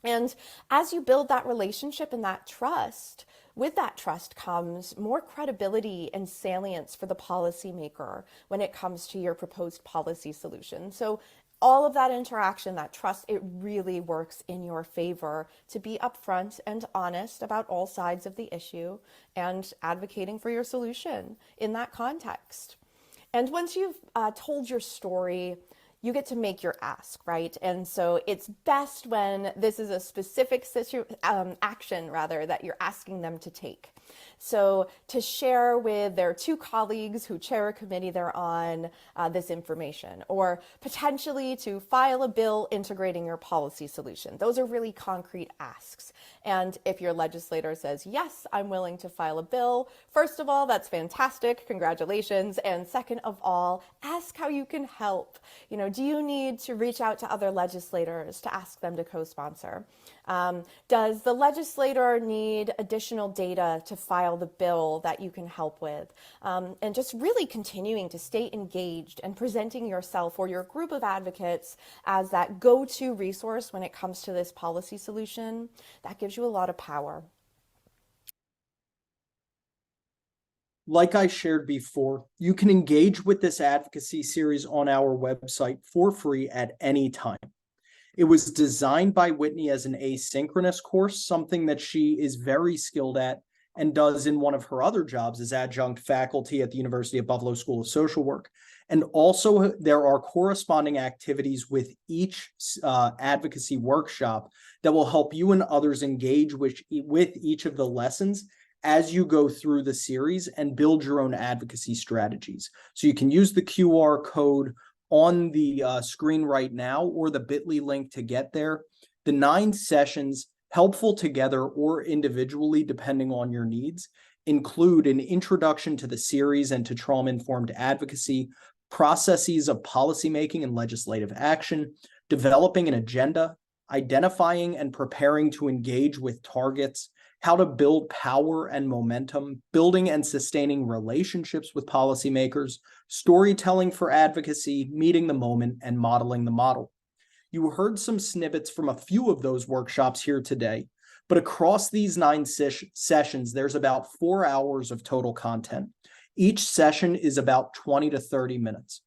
And as you build that relationship and that trust, with that trust comes more credibility and salience for the policymaker when it comes to your proposed policy solution. So all of that interaction, that trust, it really works in your favor to be upfront and honest about all sides of the issue and advocating for your solution in that context. And once you've told your story, you get to make your ask, right? And so it's best when this is a specific action that you're asking them to take. So to share with their two colleagues who chair a committee they're on this information, or potentially to file a bill integrating your policy solution. Those are really concrete asks. And if your legislator says, yes, I'm willing to file a bill, first of all, that's fantastic, congratulations. And second of all, ask how you can help. Do you need to reach out to other legislators to ask them to co-sponsor? Does the legislator need additional data to file the bill that you can help with? And just really continuing to stay engaged and presenting yourself or your group of advocates as that go-to resource when it comes to this policy solution, that gives you a lot of power. Like I shared before, you can engage with this advocacy series on our website for free at any time. It was designed by Whitney as an asynchronous course, something that she is very skilled at and does in one of her other jobs as adjunct faculty at the University of Buffalo School of Social Work. And also there are corresponding activities with each advocacy workshop that will help you and others engage with each of the lessons as you go through the series and build your own advocacy strategies. So you can use the QR code on the screen right now or the bit.ly link to get there. The 9 sessions, helpful together or individually depending on your needs, include an introduction to the series and to trauma-informed advocacy, processes of policymaking and legislative action, developing an agenda, identifying and preparing to engage with targets, how to build power and momentum, building and sustaining relationships with policymakers, storytelling for advocacy, meeting the moment, and modeling the model. You heard some snippets from a few of those workshops here today, but across these 9 sessions, there's about 4 hours of total content. Each session is about 20 to 30 minutes.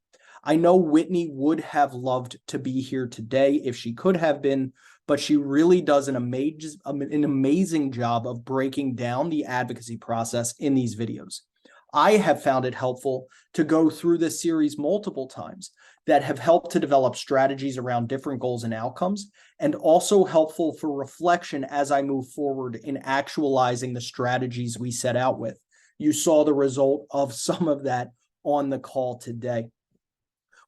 I know Whitney would have loved to be here today if she could have been, but she really does an amazing job of breaking down the advocacy process in these videos. I have found it helpful to go through this series multiple times that have helped to develop strategies around different goals and outcomes, and also helpful for reflection as I move forward in actualizing the strategies we set out with. You saw the result of some of that on the call today.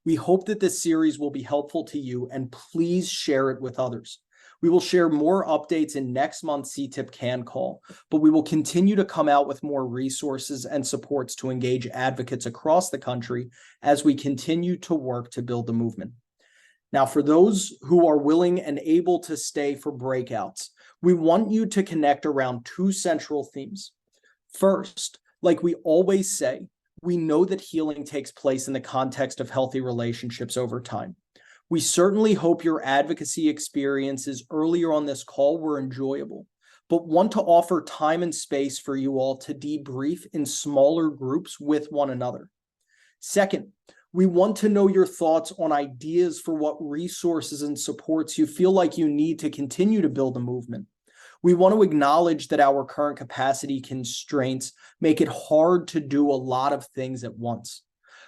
We hope that this series will be helpful to you, and please share it with others. We will share more updates in next month's CTIPP CAN call, but we will continue to come out with more resources and supports to engage advocates across the country as we continue to work to build the movement. Now, for those who are willing and able to stay for breakouts, we want you to connect around 2 central themes. First, like we always say, we know that healing takes place in the context of healthy relationships over time. We certainly hope your advocacy experiences earlier on this call were enjoyable, but want to offer time and space for you all to debrief in smaller groups with one another. Second, we want to know your thoughts on ideas for what resources and supports you feel like you need to continue to build a movement. We want to acknowledge that our current capacity constraints make it hard to do a lot of things at once,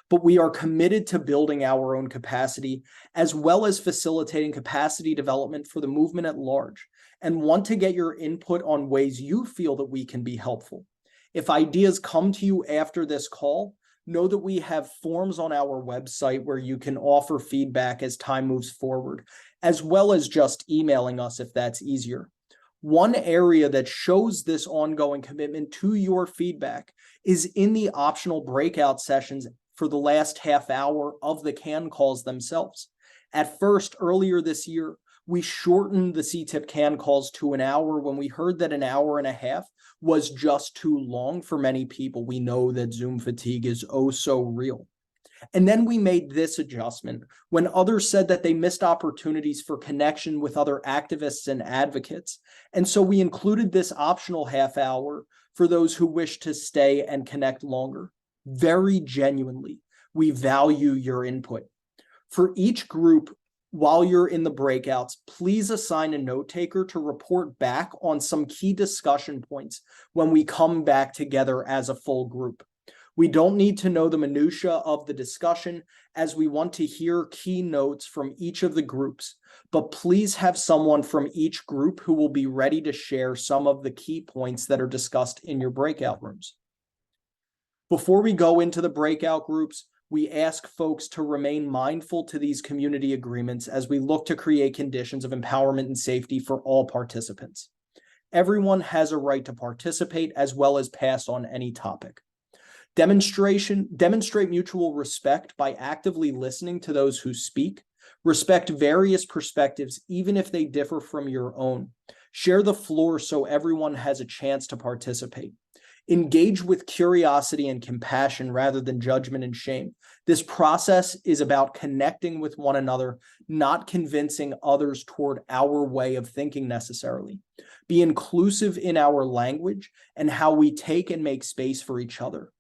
but we are committed to building our own capacity as well as facilitating capacity development for the movement at large, and want to get your input on ways you feel that we can be helpful. If ideas come to you after this call, know that we have forms on our website where you can offer feedback as time moves forward, as well as just emailing us if that's easier. One area that shows this ongoing commitment to your feedback is in the optional breakout sessions for the last half hour of the CAN calls themselves. At first, earlier this year, we shortened the CTIPP CAN calls to an hour when we heard that an hour and a half was just too long for many people. We know that Zoom fatigue is oh so real. And then we made this adjustment when others said that they missed opportunities for connection with other activists and advocates. And so we included this optional half hour for those who wish to stay and connect longer. Very genuinely, we value your input. For each group, while you're in the breakouts, please assign a note taker to report back on some key discussion points when we come back together as a full group. We don't need to know the minutia of the discussion, as we want to hear key notes from each of the groups, but please have someone from each group who will be ready to share some of the key points that are discussed in your breakout rooms. Before we go into the breakout groups, we ask folks to remain mindful to these community agreements as we look to create conditions of empowerment and safety for all participants. Everyone has a right to participate as well as pass on any topic. Demonstrate mutual respect by actively listening to those who speak. Respect various perspectives, even if they differ from your own. Share the floor so everyone has a chance to participate. Engage with curiosity and compassion rather than judgment and shame. This process is about connecting with one another, not convincing others toward our way of thinking necessarily. Be inclusive in our language and how we take and make space for each other.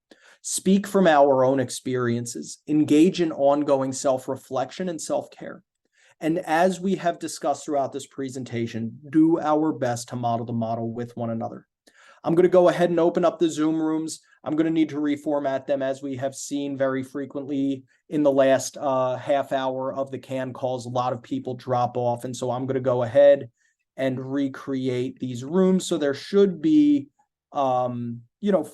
Speak from our own experiences. Engage in ongoing self-reflection and self-care. And as we have discussed throughout this presentation, do our best to model the model with one another. I'm going to go ahead and open up the Zoom rooms. I'm going to need to reformat them, as we have seen very frequently in the last half hour of the CAN calls. A lot of people drop off, and so I'm going to go ahead and recreate these rooms. So there should be 4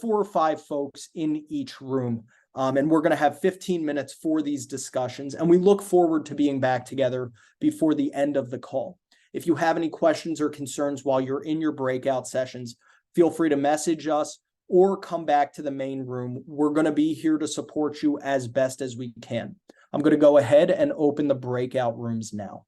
or 5 folks in each room. And we're going to have 15 minutes for these discussions. And we look forward to being back together before the end of the call. If you have any questions or concerns while you're in your breakout sessions, feel free to message us or come back to the main room. We're going to be here to support you as best as we can. I'm going to go ahead and open the breakout rooms now.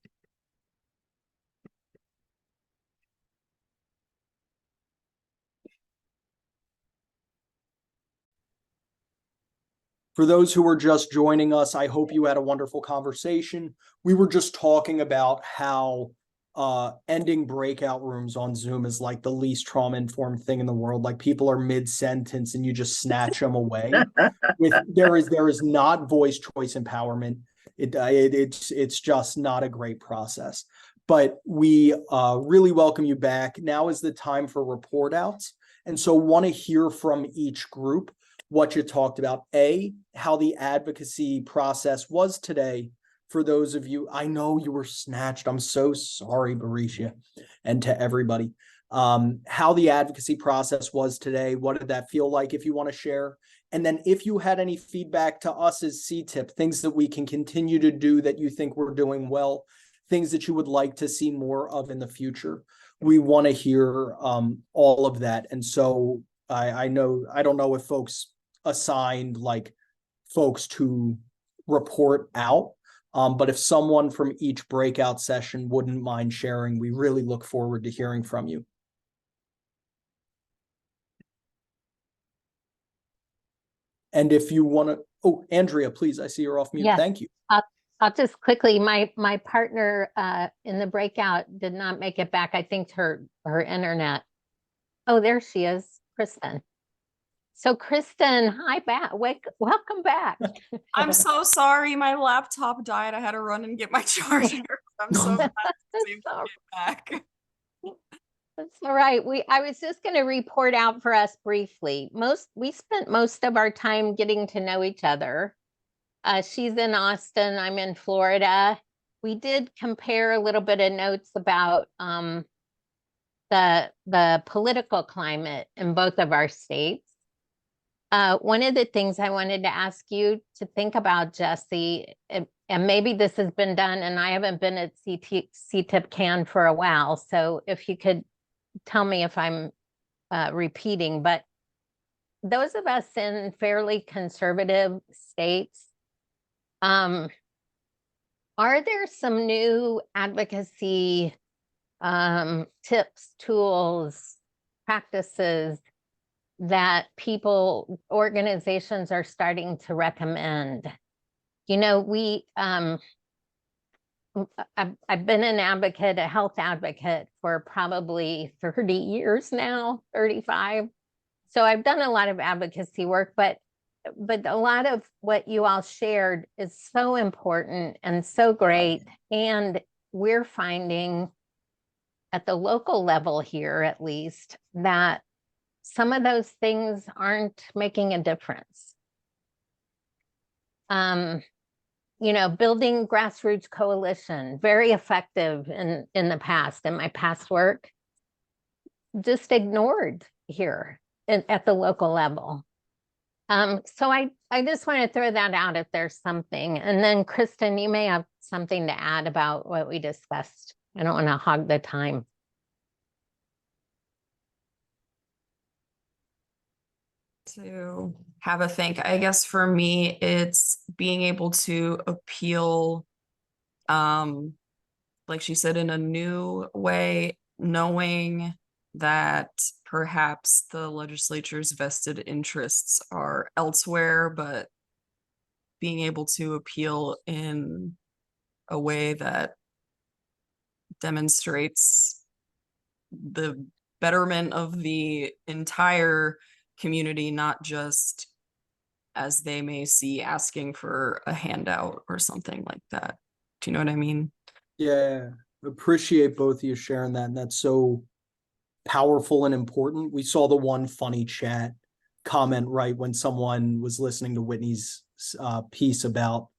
For those who are just joining us, I hope you had a wonderful conversation. We were just talking about how ending breakout rooms on Zoom is like the least trauma-informed thing in the world. Like, people are mid-sentence and you just snatch them away. There is not voice choice empowerment. It's just not a great process. But we really welcome you back. Now is the time for report outs. And so want to hear from each group what you talked about. How the advocacy process was today. For those of you, I know you were snatched. I'm so sorry, Barisha, and to everybody. How the advocacy process was today. What did that feel like, if you want to share? And then if you had any feedback to us as CTIPP, things that we can continue to do that you think we're doing well, things that you would like to see more of in the future. We want to hear all of that. And so I don't know if folks assigned like folks to report out. But if someone from each breakout session wouldn't mind sharing, we really look forward to hearing from you. And if you want to, Andrea, please, I see you're off mute. Yes. Thank you. I'll just quickly, my partner in the breakout did not make it back. I think her internet. Oh, there she is, Kristen. So Kristen, hi back. Welcome back. I'm so sorry. My laptop died. I had to run and get my charger. I'm so glad to get back. That's all right. I was just going to report out for us briefly. We spent most of our time getting to know each other. She's in Austin. I'm in Florida. We did compare a little bit of notes about the political climate in both of our states. One of the things I wanted to ask you to think about, Jesse, and maybe this has been done, and I haven't been at CTIPP CAN for a while, so if you could tell me if I'm repeating, but those of us in fairly conservative states, are there some new advocacy tips, tools, practices that organizations are starting to recommend? You know, I've been an advocate, a health advocate for probably 30 years now, 35. So I've done a lot of advocacy work, but a lot of what you all shared is so important and so great. And we're finding at the local level here, at least, that some of those things aren't making a difference. You know, building grassroots coalition, very effective in the past, in my past work, just ignored here at the local level. So I just want to throw that out if there's something. And then Kristen, you may have something to add about what we discussed. I don't want to hog the time. To have a think. I guess for me, it's being able to appeal, like she said, in a new way, knowing that perhaps the legislature's vested interests are elsewhere, but being able to appeal in a way that demonstrates the betterment of the entire community, not just as they may see asking for a handout or something like that. Do you know what I mean? Yeah, appreciate both of you sharing that. And that's so powerful and important. We saw the one funny chat comment right when someone was listening to Whitney's piece about,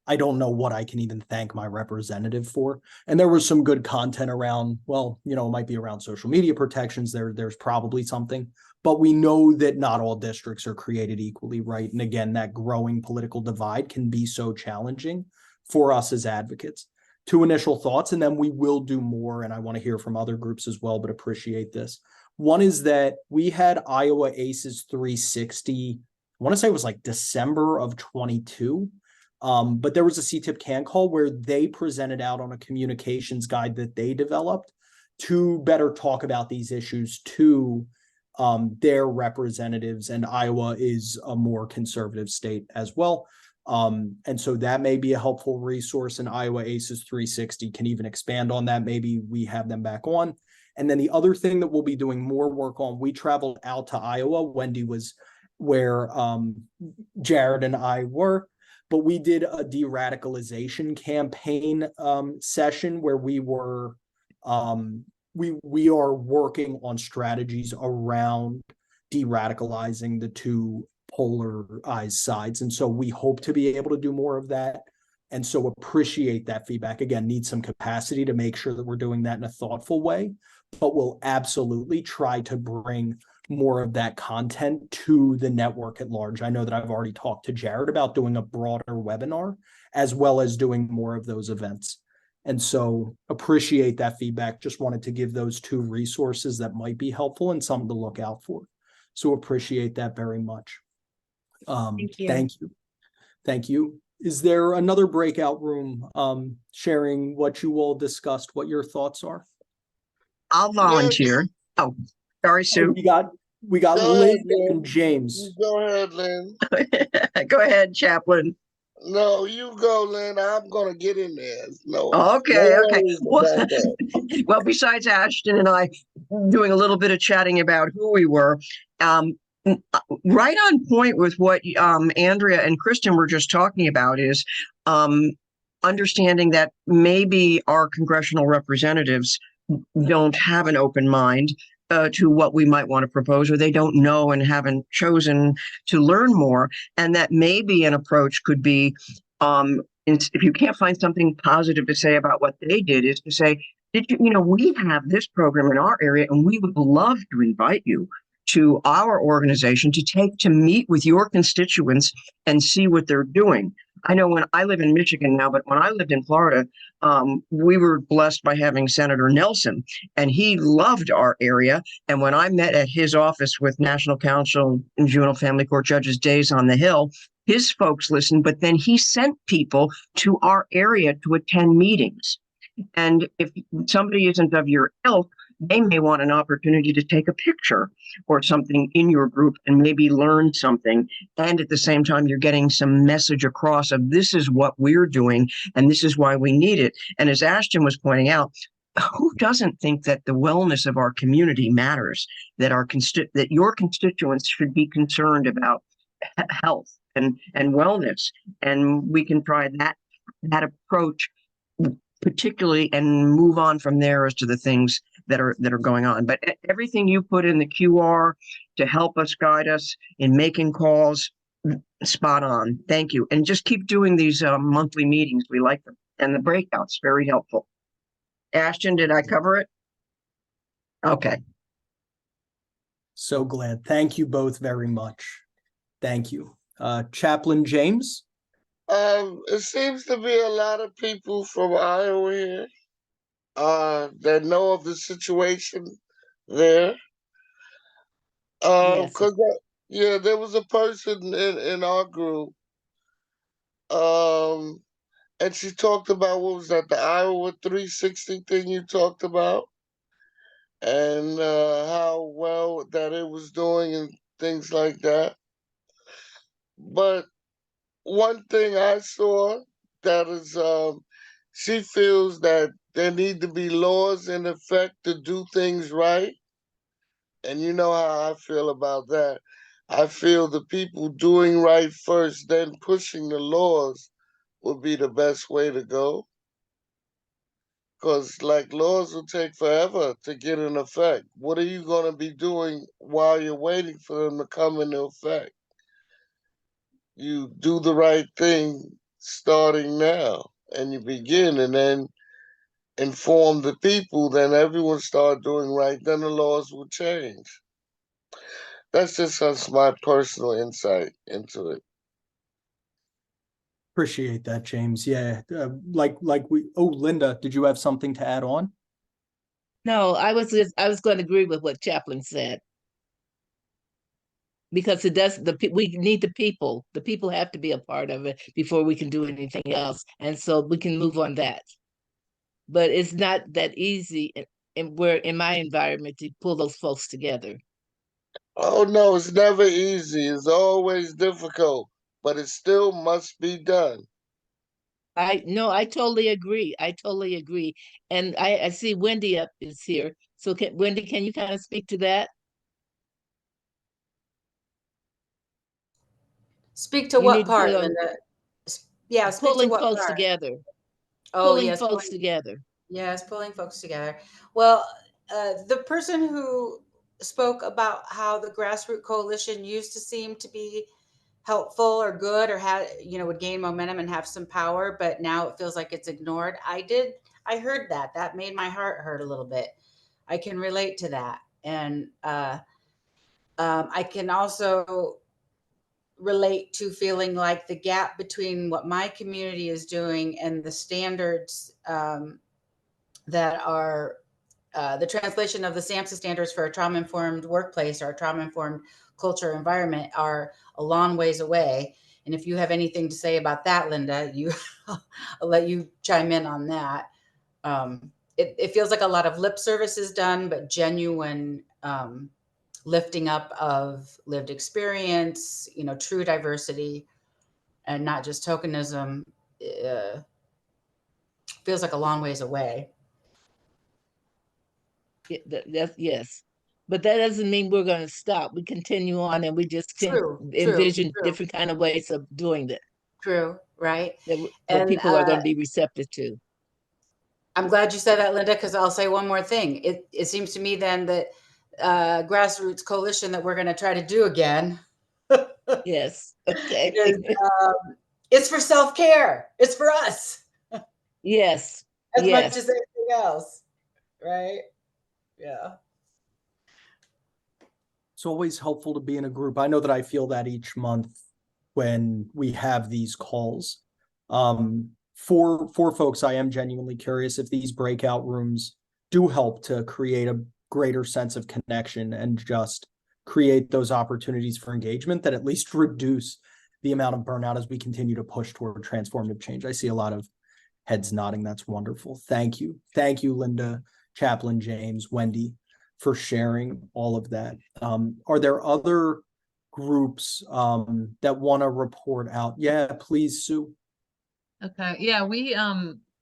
I don't know what I can even thank my representative for. And there was some good content around, well, you know, it might be around social media protections. There's probably something, but we know that not all districts are created equally, right? And again, that growing political divide can be so challenging for us as advocates. Two initial thoughts, and then we will do more. And I want to hear from other groups as well, but appreciate this. One is that we had Iowa ACES 360, I want to say it was like December of 22. But there was a CTIPP CAN call where they presented out on a communications guide that they developed to better talk about these issues to their representatives. And Iowa is a more conservative state as well. And so that may be a helpful resource, and Iowa ACES 360 can even expand on that. Maybe we have them back on. And then the other thing that we'll be doing more work on, we traveled out to Iowa. Wendy was where Jared and I were, but we did a de-radicalization campaign session where we were, we are working on strategies around de-radicalizing the two polarized sides. And so we hope to be able to do more of that. And so appreciate that feedback. Again, need some capacity to make sure that we're doing that in a thoughtful way, but we'll absolutely try to bring more of that content to the network at large. I know that I've already talked to Jared about doing a broader webinar, as well as doing more of those events. And so appreciate that feedback. Just wanted to give those two resources that might be helpful and something to look out for. So appreciate that very much. Thank you. Thank you. Thank you. Is there another breakout room sharing what you all discussed, what your thoughts are? I'll volunteer. Oh, sorry, Sue. We got Go Lynn ahead, Lynn. and James. Go ahead, Lynn. Go ahead, Chaplain. No, you go, Lynn. I'm gonna get in there. No, Okay, no okay. worries Well, about that. well, besides Ashton and I doing a little bit of chatting about who we were, right on point with what Andrea and Kristen were just talking about is understanding that maybe our congressional representatives don't have an open mind to what we might want to propose, or they don't know and haven't chosen to learn more. And that maybe an approach could be, if you can't find something positive to say about what they did, is to say, we have this program in our area and we would love to invite you to our organization to meet with your constituents and see what they're doing. I know when I live in Michigan now, but when I lived in Florida, we were blessed by having Senator Nelson, and he loved our area. And when I met at his office with National Council and Juvenile Family Court Judges Days on the Hill, his folks listened, but then he sent people to our area to attend meetings. And if somebody isn't of your ilk, they may want an opportunity to take a picture or something in your group and maybe learn something. And at the same time, you're getting some message across of this is what we're doing and this is why we need it. And as Ashton was pointing out, who doesn't think that the wellness of our community matters, that that your constituents should be concerned about health and wellness? And we can try that approach particularly and move on from there as to the things that are going on. But everything you put in the QR to help us, guide us in making calls, spot on. Thank you. And just keep doing these monthly meetings. We like them. And the breakouts, very helpful. Ashton, did I cover it? Okay. So glad. Thank you both very much. Thank you. Chaplain James? It seems to be a lot of people from Iowa here that know of the situation there. Yes. Cause there was a person in our group, and she talked about, what was that, the Iowa 360 thing you talked about, and how well that it was doing and things like that. But one thing I saw that is, she feels that there need to be laws in effect to do things right. And you know how I feel about that. I feel the people doing right first, then pushing the laws would be the best way to go. Because, like, laws will take forever to get in effect. What are you going to be doing while you're waiting for them to come into effect? You do the right thing starting now, and you begin, and then inform the people, then everyone start doing right, then the laws will change. That's just my personal insight into it. Appreciate that, James. Yeah. Linda, did you have something to add on? No, I was going to agree with what Chaplain said. Because we need the people. The people have to be a part of it before we can do anything else. And so we can move on that. But it's not that easy in my environment to pull those folks together. Oh no, it's never easy. It's always difficult, but it still must be done. I totally agree. I totally agree. And I see Wendy is here. So Wendy, can you kind of speak to that? Speak to what part, Linda? Yeah, speak to what folks part? Together. Oh, pulling yes, folks together. Yes, pulling folks together. Well, the person who spoke about how the grassroots coalition used to seem to be helpful or good or had, would gain momentum and have some power, but now it feels like it's ignored. I heard that. That made my heart hurt a little bit. I can relate to that. And I can also relate to feeling like the gap between what my community is doing and the standards that are the translation of the SAMHSA standards for a trauma-informed workplace or a trauma-informed culture environment are a long ways away. And if you have anything to say about that, Linda, I'll let you chime in on that. It feels like a lot of lip service is done, but genuine lifting up of lived experience, true diversity. and not just tokenism feels like a long ways away. That's yes. But that doesn't mean we're going to stop. We continue on, and we just envision different kind of ways of doing that. True, right? That people are going to be receptive to. I'm glad you said that, Linda, because I'll say one more thing. It seems to me then that grassroots coalition that we're going to try to do again. Yes. Okay. It's for self-care. It's for us. Yes. As much as anything else. Right? Yeah. It's always helpful to be in a group. I know that I feel that each month when we have these calls. For folks, I am genuinely curious if these breakout rooms do help to create a greater sense of connection and just create those opportunities for engagement that at least reduce the amount of burnout as we continue to push toward transformative change. I see a lot of heads nodding. That's wonderful. Thank you. Thank you, Linda, Chaplain James, Wendy, for sharing all of that. Are there other groups that want to report out? Yeah, please, Sue. Okay. Yeah, we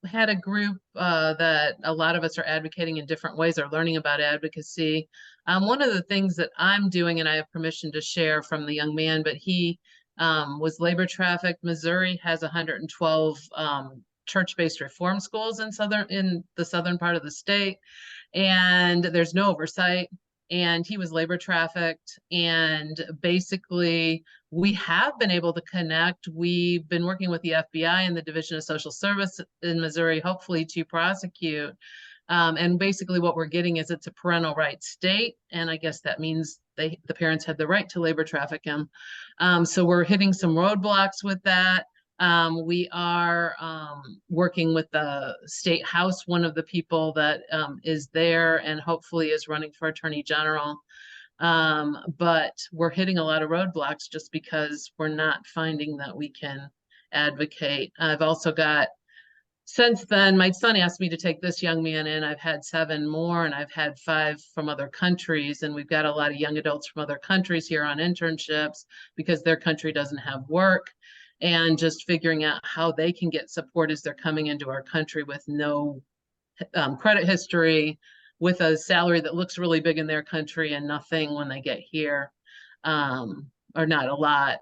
had a group that a lot of us are advocating in different ways, are learning about advocacy. One of the things that I'm doing, and I have permission to share from the young man, but he was labor trafficked. Missouri has 112 church-based reform schools in the southern part of the state, and there's no oversight. And he was labor trafficked, and basically we have been able to connect. We've been working with the FBI and the Division of Social Service in Missouri, hopefully to prosecute. And basically what we're getting is it's a parental rights state, and I guess that means the parents had the right to labor traffic him. So we're hitting some roadblocks with that. We are working with the state house, one of the people that is there and hopefully is running for attorney general. But we're hitting a lot of roadblocks just because we're not finding that we can advocate. I've also got, since then, my son asked me to take this young man in. I've had 7 more, and I've had 5 from other countries. And we've got a lot of young adults from other countries here on internships because their country doesn't have work. And just figuring out how they can get support as they're coming into our country with no credit history, with a salary that looks really big in their country and nothing when they get here, or not a lot,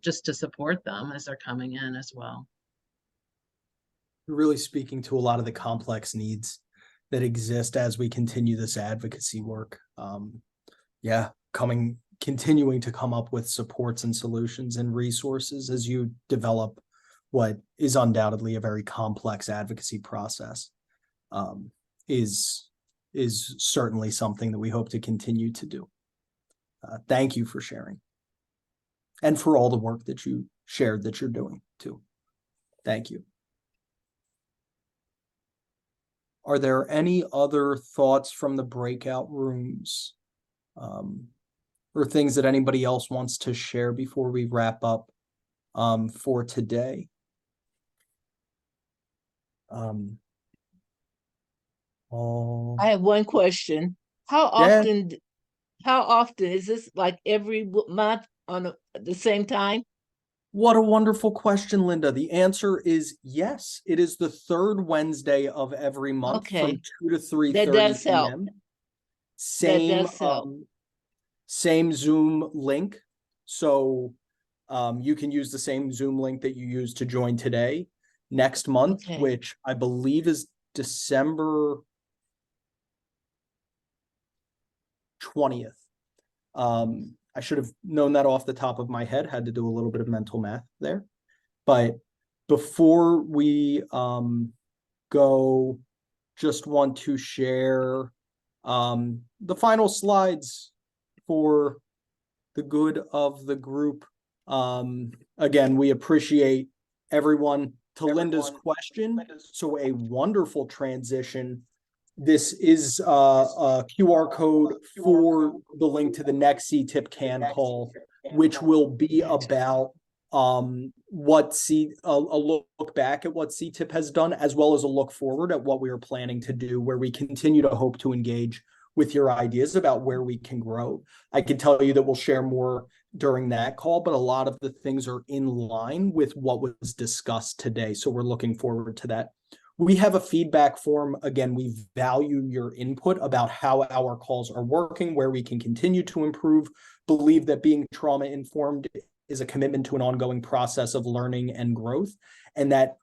just to support them as they're coming in as well. Really speaking to a lot of the complex needs that exist as we continue this advocacy work. Continuing to come up with supports and solutions and resources as you develop what is undoubtedly a very complex advocacy process is certainly something that we hope to continue to do. Thank you for sharing, and for all the work that you shared that you're doing too. Thank you. Are there any other thoughts from the breakout rooms? Or things that anybody else wants to share before we wrap up for today? I have one question. How often is this, like every month on the same time? What a wonderful question, Linda. The answer is yes. It is the 3rd Wednesday of every month from 2 to 3:30 That does help. p.m. That does help. Same Zoom link. So you can use the same Zoom link that you used to join today. Next month, which I believe is December 20th. I should have known that off the top of my head, had to do a little bit of mental math there. But before we go, just want to share the final slides for the good of the group. Again, we appreciate everyone. To Linda's question, so a wonderful transition. This is a QR code for the link to the next CTIPP CAN call, which will be about a look back at what CTIPP has done, as well as a look forward at what we are planning to do, where we continue to hope to engage with your ideas about where we can grow. I can tell you that we'll share more during that call, but a lot of the things are in line with what was discussed today. So we're looking forward to that. We have a feedback form. Again, we value your input about how our calls are working, where we can continue to improve, believe that being trauma-informed is a commitment to an ongoing process of learning and growth, and that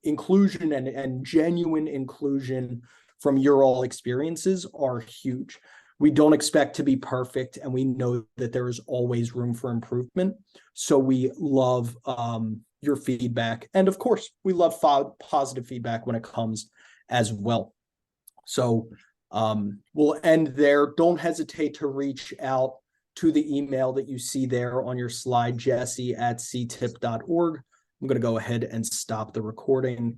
inclusion and genuine inclusion from your all experiences are huge. We don't expect to be perfect, and we know that there is always room for improvement. So we love your feedback. And of course, we love positive feedback when it comes as well. So we'll end there. Don't hesitate to reach out to the email that you see there on your slide, Jesse@ctip.org. I'm going to go ahead and stop the recording.